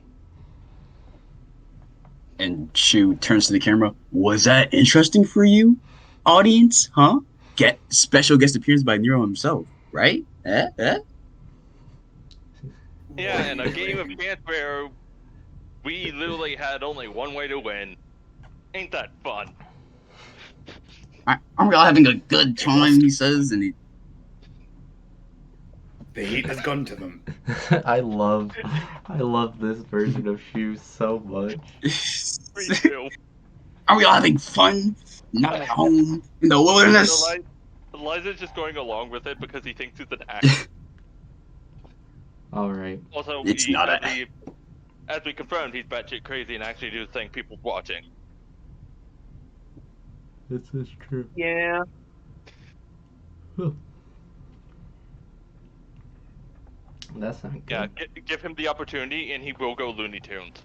[SPEAKER 5] And Shu turns to the camera. Was that interesting for you, audience? Huh? Get special guest appearance by Nero himself, right?
[SPEAKER 3] Yeah, in a game of chance where we literally had only one way to win. Ain't that fun?
[SPEAKER 5] Aren't we all having a good time? He says, and he.
[SPEAKER 2] The heat has gone to them.
[SPEAKER 1] I love this version of Shu so much.
[SPEAKER 3] Me too.
[SPEAKER 5] Are we all having fun? Not at home in the wilderness.
[SPEAKER 3] Eliza's just going along with it because he thinks it's an act.
[SPEAKER 1] All right.
[SPEAKER 3] Also,
[SPEAKER 5] It's not
[SPEAKER 3] as we confirmed, he's batshit crazy and actually do think people watching.
[SPEAKER 1] This is true.
[SPEAKER 4] Yeah.
[SPEAKER 1] That's not good.
[SPEAKER 3] Yeah, give him the opportunity and he will go Looney Tunes.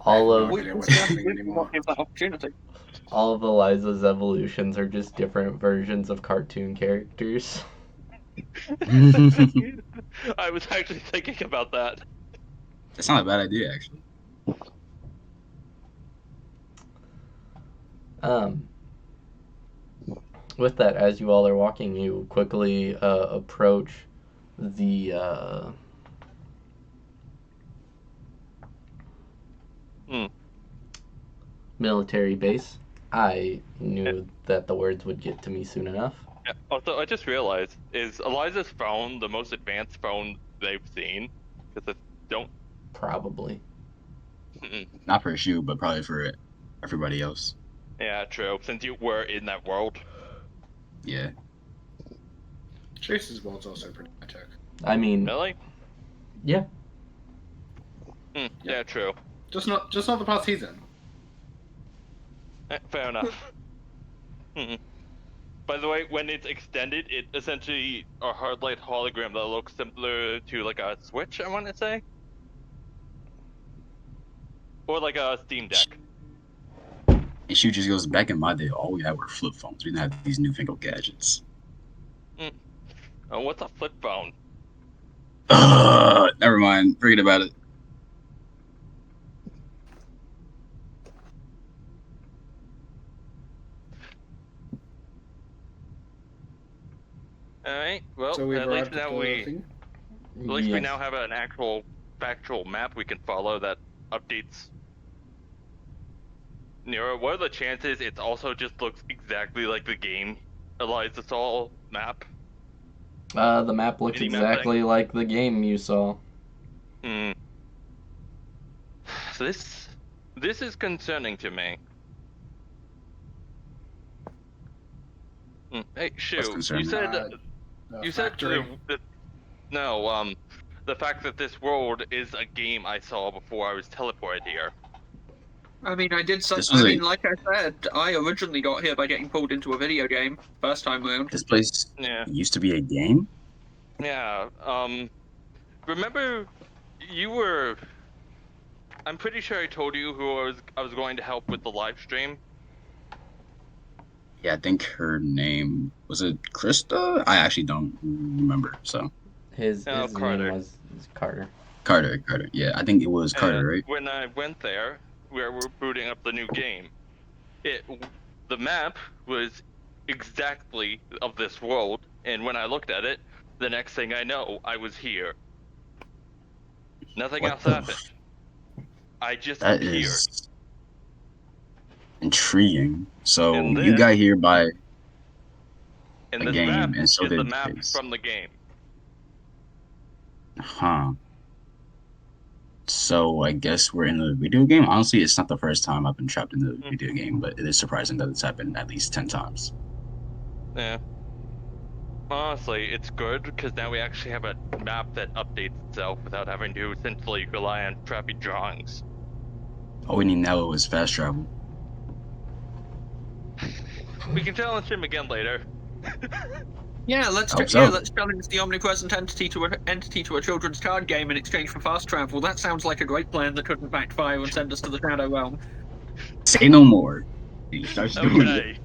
[SPEAKER 1] all of
[SPEAKER 2] No idea what's happening anymore.
[SPEAKER 4] Give that opportunity.
[SPEAKER 1] all of Eliza's evolutions are just different versions of cartoon characters.
[SPEAKER 3] I was actually thinking about that.
[SPEAKER 5] That's not a bad idea, actually.
[SPEAKER 1] With that, as you all are walking, you quickly approach the military base. I knew that the words would get to me soon enough.
[SPEAKER 3] Yeah. Also, I just realized, is Eliza's phone the most advanced phone they've seen? Because it don't...
[SPEAKER 1] Probably.
[SPEAKER 5] Not for Shu, but probably for everybody else.
[SPEAKER 3] Yeah, true. Since you were in that world.
[SPEAKER 5] Yeah.
[SPEAKER 2] Chase's world's also pretty high tech.
[SPEAKER 1] I mean,
[SPEAKER 3] Really?
[SPEAKER 1] yeah.
[SPEAKER 3] Yeah, true.
[SPEAKER 2] Just not the parts he's in.
[SPEAKER 3] Fair enough. By the way, when it's extended, it essentially a hard light hologram that looks similar to like a Switch, I want to say, or like a Steam Deck.
[SPEAKER 5] And she just goes, back in my day, all we had were flip phones. We didn't have these newfangled gadgets.
[SPEAKER 3] Oh, what's a flip phone?
[SPEAKER 5] Never mind. Forget about it.
[SPEAKER 3] All right. Well,
[SPEAKER 2] So we've
[SPEAKER 3] at least
[SPEAKER 2] arrived at
[SPEAKER 3] now
[SPEAKER 2] the thing.
[SPEAKER 3] we now have an actual factual map we can follow that updates. Nero, what are the chances it also just looks exactly like the game Eliza Saul map?
[SPEAKER 1] The map looks
[SPEAKER 3] Mini map
[SPEAKER 1] exactly like the game you saw.
[SPEAKER 3] Hmm. So this is concerning to me. Hey,
[SPEAKER 5] What's
[SPEAKER 3] Shu, you
[SPEAKER 5] concerning?
[SPEAKER 3] said
[SPEAKER 2] Factory.
[SPEAKER 3] the fact that this world is a game I saw before I was teleported here.
[SPEAKER 4] I mean, I did.
[SPEAKER 5] This was
[SPEAKER 4] like I said, I originally got here by getting pulled into a video game first time round.
[SPEAKER 5] this place
[SPEAKER 3] Yeah.
[SPEAKER 5] used to be a game?
[SPEAKER 3] Yeah. Remember, you were. I'm pretty sure I told you who I was going to help with the live stream.
[SPEAKER 5] Yeah, I think her name was it Krista? I actually don't remember. So
[SPEAKER 1] His name
[SPEAKER 3] Carter.
[SPEAKER 1] was Carter.
[SPEAKER 5] Carter. Yeah, I think it was Carter,
[SPEAKER 3] And
[SPEAKER 5] right?
[SPEAKER 3] when I went there, where we're booting up the new game, the map was exactly of this world, and when I looked at it, the next thing I know, I was here. Nothing
[SPEAKER 5] What
[SPEAKER 3] else
[SPEAKER 5] the
[SPEAKER 3] happened. I just
[SPEAKER 5] That
[SPEAKER 3] appeared.
[SPEAKER 5] is intriguing. So
[SPEAKER 3] And
[SPEAKER 5] you
[SPEAKER 3] this,
[SPEAKER 5] got here by
[SPEAKER 3] and
[SPEAKER 5] a
[SPEAKER 3] this map
[SPEAKER 5] game, and so
[SPEAKER 3] is the
[SPEAKER 5] did
[SPEAKER 3] map
[SPEAKER 5] Chase.
[SPEAKER 3] from the game.
[SPEAKER 5] Huh. So I guess we're in a video game. Honestly, it's not the first time I've been trapped in a video game, but it is surprising that it's happened at least 10 times.
[SPEAKER 3] Yeah. Honestly, it's good because now we actually have a map that updates itself without having to essentially rely on crappy drawings.
[SPEAKER 5] All we need now is fast travel.
[SPEAKER 3] We can challenge him again later.
[SPEAKER 4] Yeah, let's
[SPEAKER 5] Hope so.
[SPEAKER 4] let's challenge the omnipresent entity to a children's card game in exchange for fast travel. That sounds like a great plan that couldn't backfire and send us to the Shadow Realm.
[SPEAKER 5] Say no more. And he starts doing it.
[SPEAKER 3] Okay.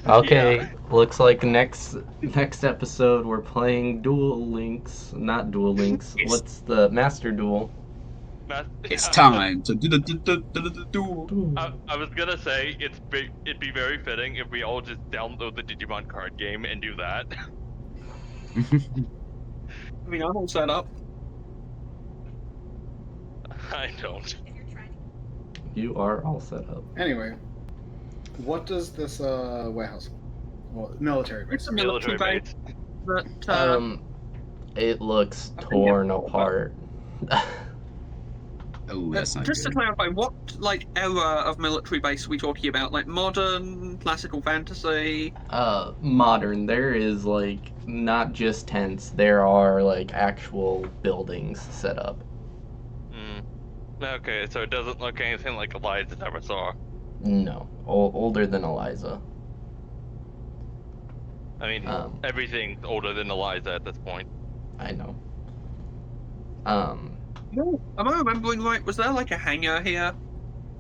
[SPEAKER 1] Okay,
[SPEAKER 3] Yeah.
[SPEAKER 1] looks like next episode we're playing Duel Links, not Duel Links.
[SPEAKER 5] Yes.
[SPEAKER 1] What's the Master Duel?
[SPEAKER 5] It's time to do the duel.
[SPEAKER 3] I was gonna say it'd be very fitting if we all just download the Digimon card game and do that.
[SPEAKER 4] I mean, I'm all set up.
[SPEAKER 3] I don't.
[SPEAKER 1] You are all set up.
[SPEAKER 2] Anyway, what does this warehouse? Well, military base.
[SPEAKER 4] It's a military base. But
[SPEAKER 1] It looks torn apart.
[SPEAKER 5] Oh, that's not
[SPEAKER 4] just
[SPEAKER 5] good.
[SPEAKER 4] to clarify, what era of military base are we talking about? Like modern, classical fantasy?
[SPEAKER 1] Modern. There is not just tents. There are actual buildings set up.
[SPEAKER 3] Okay, so it doesn't look anything like Eliza ever saw.
[SPEAKER 1] No, older than Eliza.
[SPEAKER 3] I mean, everything's older than Eliza at this point.
[SPEAKER 1] I know.
[SPEAKER 4] No, am I remembering right? Was there a hangar here?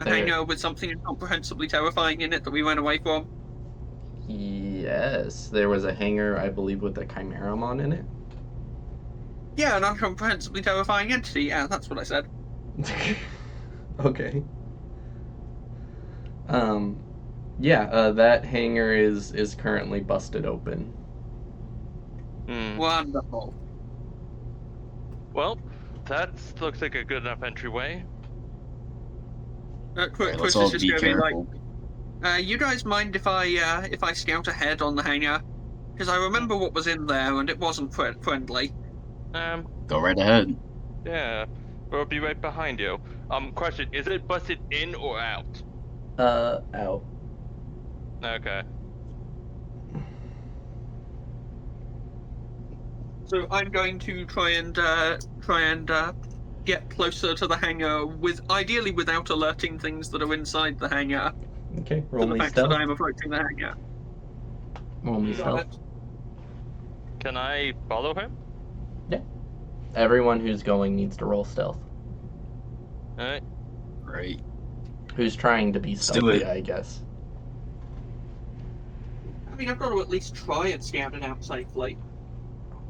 [SPEAKER 4] A hangar with something incomprehensibly terrifying in it that we ran away from?
[SPEAKER 1] Yes, there was a hangar, I believe, with a Chimeramon in it.
[SPEAKER 4] Yeah, an incomprehensibly terrifying entity. Yeah, that's what I said.
[SPEAKER 1] Okay. Yeah, that hangar is currently busted open.
[SPEAKER 4] Wonderful.
[SPEAKER 3] Well, that looks like a good enough entryway.
[SPEAKER 4] Chris
[SPEAKER 5] Let's
[SPEAKER 4] is
[SPEAKER 5] all
[SPEAKER 4] just
[SPEAKER 5] be
[SPEAKER 4] gonna be
[SPEAKER 5] careful.
[SPEAKER 4] you guys mind if I scout ahead on the hangar? Because I remember what was in there, and it wasn't friendly.
[SPEAKER 5] Go right ahead.
[SPEAKER 3] Yeah, we'll be right behind you. Question: is it busted in or out?
[SPEAKER 1] Out.
[SPEAKER 3] Okay.
[SPEAKER 4] So I'm going to try and get closer to the hangar ideally without alerting things that are inside the hangar.
[SPEAKER 1] Okay,
[SPEAKER 4] To
[SPEAKER 1] roll
[SPEAKER 4] the
[SPEAKER 1] me
[SPEAKER 4] fact that
[SPEAKER 1] stealth.
[SPEAKER 4] I'm approaching the hangar.
[SPEAKER 1] Roll me stealth.
[SPEAKER 3] Can I follow him?
[SPEAKER 1] Everyone who's going needs to roll stealth.
[SPEAKER 3] Alright.
[SPEAKER 5] Right.
[SPEAKER 1] Who's trying to be
[SPEAKER 5] Let's do
[SPEAKER 1] stealthy,
[SPEAKER 5] it.
[SPEAKER 1] I guess.
[SPEAKER 4] I mean, I've got to at least try and scout it out safely.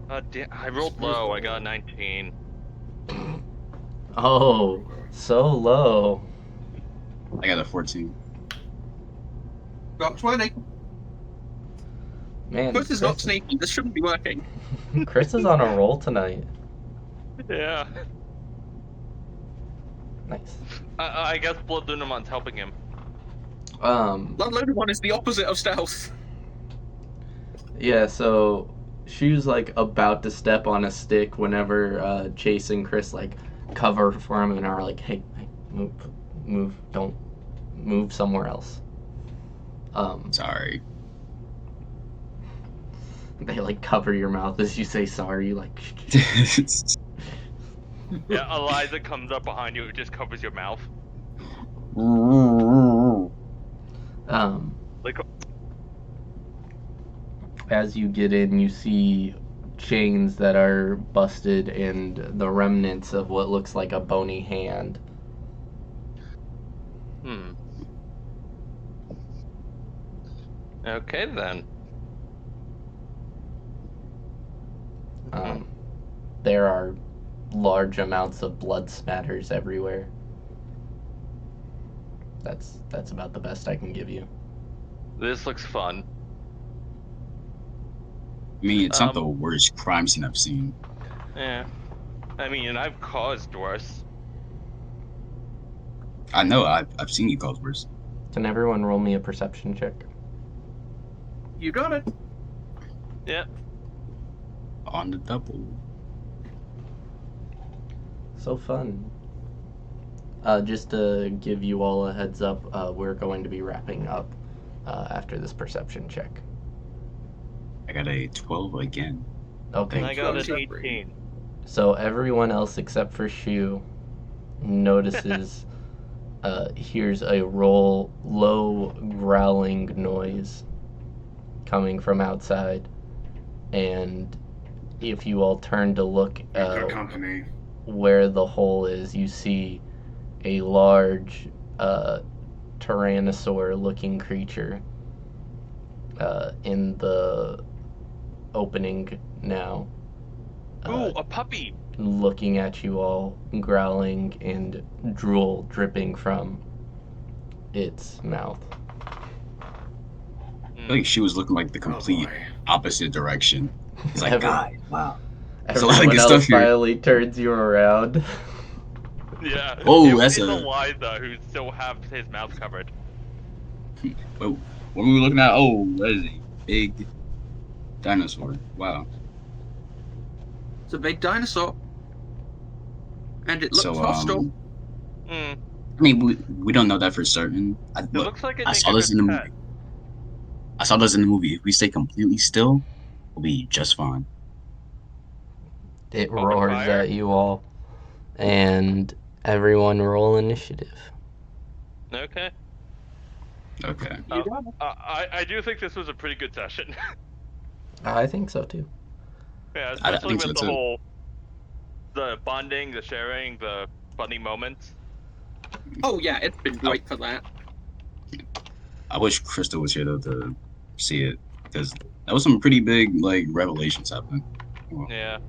[SPEAKER 3] I rolled low. I got a 19.
[SPEAKER 1] Oh, so low.
[SPEAKER 5] I got a 14.
[SPEAKER 4] Got 20.
[SPEAKER 1] Man,
[SPEAKER 4] Chris is not sneaky. This shouldn't be working.
[SPEAKER 1] Chris is on a roll tonight.
[SPEAKER 3] Yeah.
[SPEAKER 1] Nice.
[SPEAKER 3] I guess Blood Lunamon's helping him.
[SPEAKER 4] Bloodloaded one is the opposite of stealth.
[SPEAKER 1] Yeah, so Shu's like about to step on a stick whenever Chase and Chris like cover for him and are like, hey, move, don't move somewhere else.
[SPEAKER 5] Sorry.
[SPEAKER 1] They like cover your mouth as you say sorry, like.
[SPEAKER 3] Yeah, Eliza comes up behind you. It just covers your mouth. Like,
[SPEAKER 1] As you get in, you see chains that are busted and the remnants of what looks like a bony hand.
[SPEAKER 3] Okay then.
[SPEAKER 1] There are large amounts of blood spatters everywhere. That's about the best I can give you.
[SPEAKER 3] This looks fun.
[SPEAKER 5] I mean, it's not the worst crime scene I've seen.
[SPEAKER 3] Yeah. I mean, and I've caused worse.
[SPEAKER 5] I know, I've seen you cause worse.
[SPEAKER 1] Can everyone roll me a perception check?
[SPEAKER 4] You got it.
[SPEAKER 3] Yeah.
[SPEAKER 5] On the double.
[SPEAKER 1] So fun. Just to give you all a heads up, we're going to be wrapping up after this perception check.
[SPEAKER 5] I got a 12 again.
[SPEAKER 1] Okay.
[SPEAKER 3] And I got an 18.
[SPEAKER 1] So everyone else except for Shu notices, hears a low growling noise coming from outside, and if you all turn to look
[SPEAKER 2] Good company.
[SPEAKER 1] where the hole is, you see a large tyrannosaur-looking creature in the opening now.
[SPEAKER 3] Ooh, a puppy!
[SPEAKER 1] Looking at you all, growling and drool dripping from its mouth.
[SPEAKER 5] I feel like she was looking like the complete opposite direction. It's like, God, wow. There's a lot of
[SPEAKER 1] Everyone
[SPEAKER 5] good
[SPEAKER 1] else
[SPEAKER 5] stuff here.
[SPEAKER 1] finally turns you around.
[SPEAKER 3] Yeah.
[SPEAKER 5] Oh, that's
[SPEAKER 3] it's
[SPEAKER 5] a...
[SPEAKER 3] Eliza who still has his mouth covered.
[SPEAKER 5] Wait, what were we looking at? Oh, what is he? Big dinosaur. Wow.
[SPEAKER 4] It's a big dinosaur. And it looks
[SPEAKER 5] So,
[SPEAKER 4] hostile.
[SPEAKER 3] Mm.
[SPEAKER 5] I mean, we don't know that for certain.
[SPEAKER 3] It looks like it
[SPEAKER 5] I
[SPEAKER 3] makes
[SPEAKER 5] saw
[SPEAKER 3] a
[SPEAKER 5] this
[SPEAKER 3] good
[SPEAKER 5] in the
[SPEAKER 3] pet.
[SPEAKER 5] movie. I saw this in the movie. If we stay completely still, we'll be just fine.
[SPEAKER 1] It
[SPEAKER 3] Open
[SPEAKER 1] roars
[SPEAKER 3] fire?
[SPEAKER 1] at you all, and everyone roll initiative.
[SPEAKER 3] Okay.
[SPEAKER 5] Okay.
[SPEAKER 4] You got it.
[SPEAKER 3] I do think this was a pretty good session.
[SPEAKER 1] I think so too.
[SPEAKER 3] Yeah,
[SPEAKER 5] I
[SPEAKER 3] especially
[SPEAKER 5] think so,
[SPEAKER 3] with the
[SPEAKER 5] too.
[SPEAKER 3] whole... the bonding, the sharing, the funny moments.
[SPEAKER 4] Oh yeah, it's been great for that.
[SPEAKER 5] I wish Crystal was here, though, to see it. Because that was some pretty big, like, revelations happening. Well,
[SPEAKER 3] Yeah.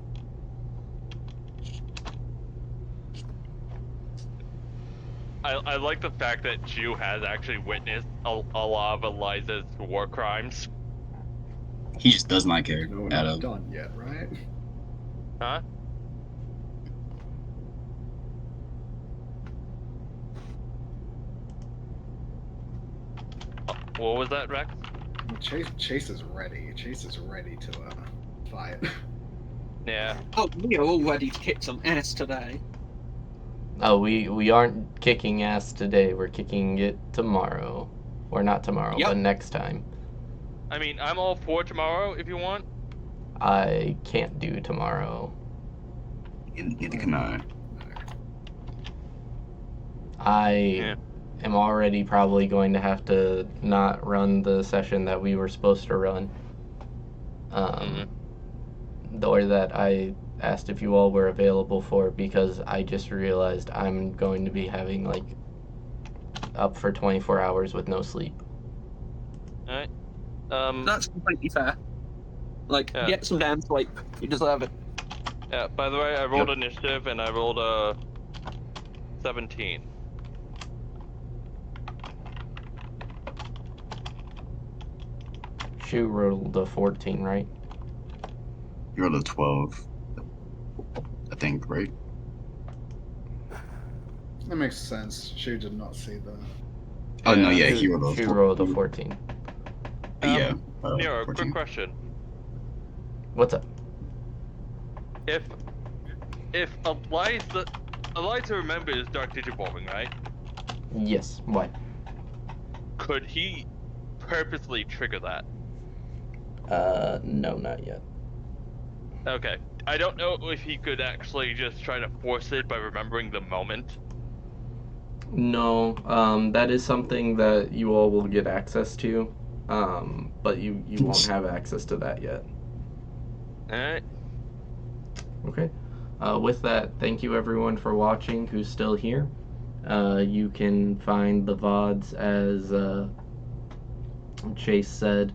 [SPEAKER 3] I like the fact that Chu has actually witnessed a lot of Eliza's war crimes.
[SPEAKER 5] he just does not care
[SPEAKER 2] No,
[SPEAKER 5] at
[SPEAKER 2] not
[SPEAKER 5] all.
[SPEAKER 2] done yet, right?
[SPEAKER 3] Huh? What was that, Rex?
[SPEAKER 2] Chase is ready. Chase is ready to fight.
[SPEAKER 3] Yeah.
[SPEAKER 4] Oh, we are all ready to kick some ass today.
[SPEAKER 1] Oh, we aren't kicking ass today. We're kicking it tomorrow. Or not tomorrow,
[SPEAKER 4] Yep.
[SPEAKER 1] but next time.
[SPEAKER 3] I mean, I'm all for tomorrow if you want.
[SPEAKER 1] I can't do tomorrow.
[SPEAKER 5] Neither can I.
[SPEAKER 1] I am already probably going to have to not run the session that we were supposed to run. Or that I asked if you all were available for, because I just realized I'm going to be having like up for 24 hours with no sleep.
[SPEAKER 3] Alright.
[SPEAKER 4] That's completely fair. Like,
[SPEAKER 3] Yeah.
[SPEAKER 4] get some damn sleep. You deserve it.
[SPEAKER 3] Yeah, by the way, I rolled initiative and I rolled a 17.
[SPEAKER 1] Shu rolled a 14, right?
[SPEAKER 5] You rolled a 12, I think, right?
[SPEAKER 2] That makes sense. Shu did not see the.
[SPEAKER 5] Oh no, yeah,
[SPEAKER 1] Shu,
[SPEAKER 5] he rolled a
[SPEAKER 1] Shu rolled a 14.
[SPEAKER 5] Yeah.
[SPEAKER 3] Nero,
[SPEAKER 5] 14.
[SPEAKER 3] quick question.
[SPEAKER 1] What's up?
[SPEAKER 3] If Eliza remembers Dark Digivolving, right?
[SPEAKER 1] Yes. Why?
[SPEAKER 3] Could he purposely trigger that?
[SPEAKER 1] No, not yet.
[SPEAKER 3] Okay. I don't know if he could actually just try to force it by remembering the moment.
[SPEAKER 1] No, that is something that you all will get access to, but you won't have access to that yet.
[SPEAKER 3] Alright.
[SPEAKER 1] Okay. With that, thank you everyone for watching who's still here. You can find the VODs, as Chase said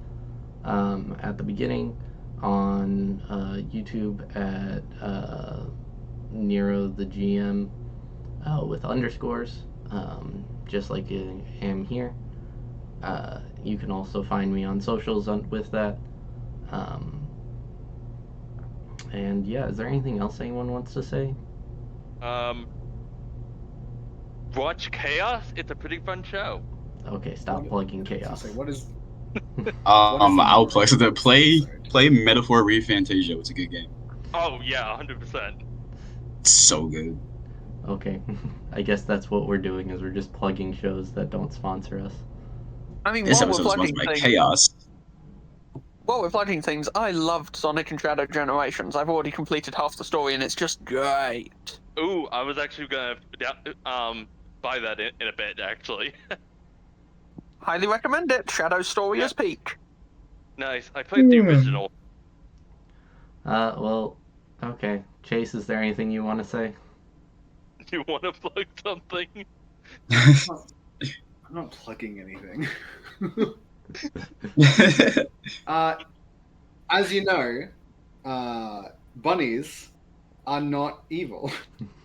[SPEAKER 1] at the beginning, on YouTube at Nero the GM with underscores, just like I am here. You can also find me on socials with that. And yeah, is there anything else anyone wants to say?
[SPEAKER 3] Watch Chaos. It's a pretty fun show.
[SPEAKER 1] Okay, stop plugging chaos.
[SPEAKER 2] Say, what is
[SPEAKER 5] I'll play. So
[SPEAKER 2] episode?
[SPEAKER 5] play Metaphor Re Fantasia. It's a good game.
[SPEAKER 3] Oh yeah, 100%.
[SPEAKER 5] It's so good.
[SPEAKER 1] Okay, I guess that's what we're doing, is we're just plugging shows that don't sponsor us.
[SPEAKER 4] I mean,
[SPEAKER 5] This
[SPEAKER 4] while we're
[SPEAKER 5] episode is
[SPEAKER 4] plugging
[SPEAKER 5] sponsored by
[SPEAKER 4] things,
[SPEAKER 5] Chaos.
[SPEAKER 4] I loved Sonic and Shadow Generations. I've already completed half the story, and it's just great.
[SPEAKER 3] Ooh, I was actually gonna buy that in a bit, actually.
[SPEAKER 4] Highly recommend it. Shadow's story is peak.
[SPEAKER 3] Nice. I played the original.
[SPEAKER 1] Well, okay. Chase, is there anything you want to say?
[SPEAKER 3] You want to plug something?
[SPEAKER 2] I'm not plugging anything. As you know, bunnies are not evil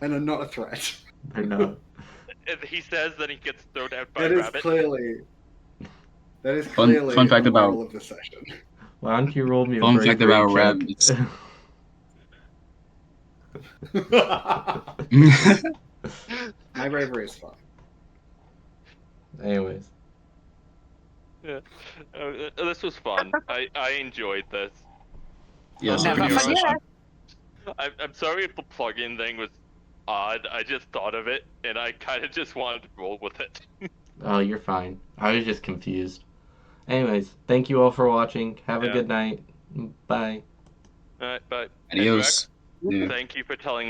[SPEAKER 2] and are not a threat.
[SPEAKER 1] They're not.
[SPEAKER 3] If he says that he gets thrown out by
[SPEAKER 2] That
[SPEAKER 3] a
[SPEAKER 2] is
[SPEAKER 3] rabbit.
[SPEAKER 2] clearly
[SPEAKER 5] Fun fact
[SPEAKER 2] the
[SPEAKER 5] about-
[SPEAKER 2] moral of the session.
[SPEAKER 1] Why don't you roll me a
[SPEAKER 5] Fun
[SPEAKER 1] very
[SPEAKER 5] fact
[SPEAKER 1] great
[SPEAKER 5] about
[SPEAKER 1] check?
[SPEAKER 5] rabbits.
[SPEAKER 2] My bravery is fine.
[SPEAKER 1] Anyways.
[SPEAKER 3] Yeah. This was fun. I enjoyed this.
[SPEAKER 5] Yeah,
[SPEAKER 3] Oh,
[SPEAKER 5] so
[SPEAKER 4] Never
[SPEAKER 5] good
[SPEAKER 3] Nero,
[SPEAKER 4] forget.
[SPEAKER 3] I'm sorry if the plug-in thing was odd. I just thought of it, and I kind of just wanted to roll with it.
[SPEAKER 1] Oh, you're fine. I was just confused. Anyways, thank you all for watching. Have a
[SPEAKER 3] Yeah.
[SPEAKER 1] good night. Bye.
[SPEAKER 3] Alright, bye.
[SPEAKER 5] Adios.
[SPEAKER 3] And Rex,
[SPEAKER 5] Yeah.
[SPEAKER 3] thank you for telling me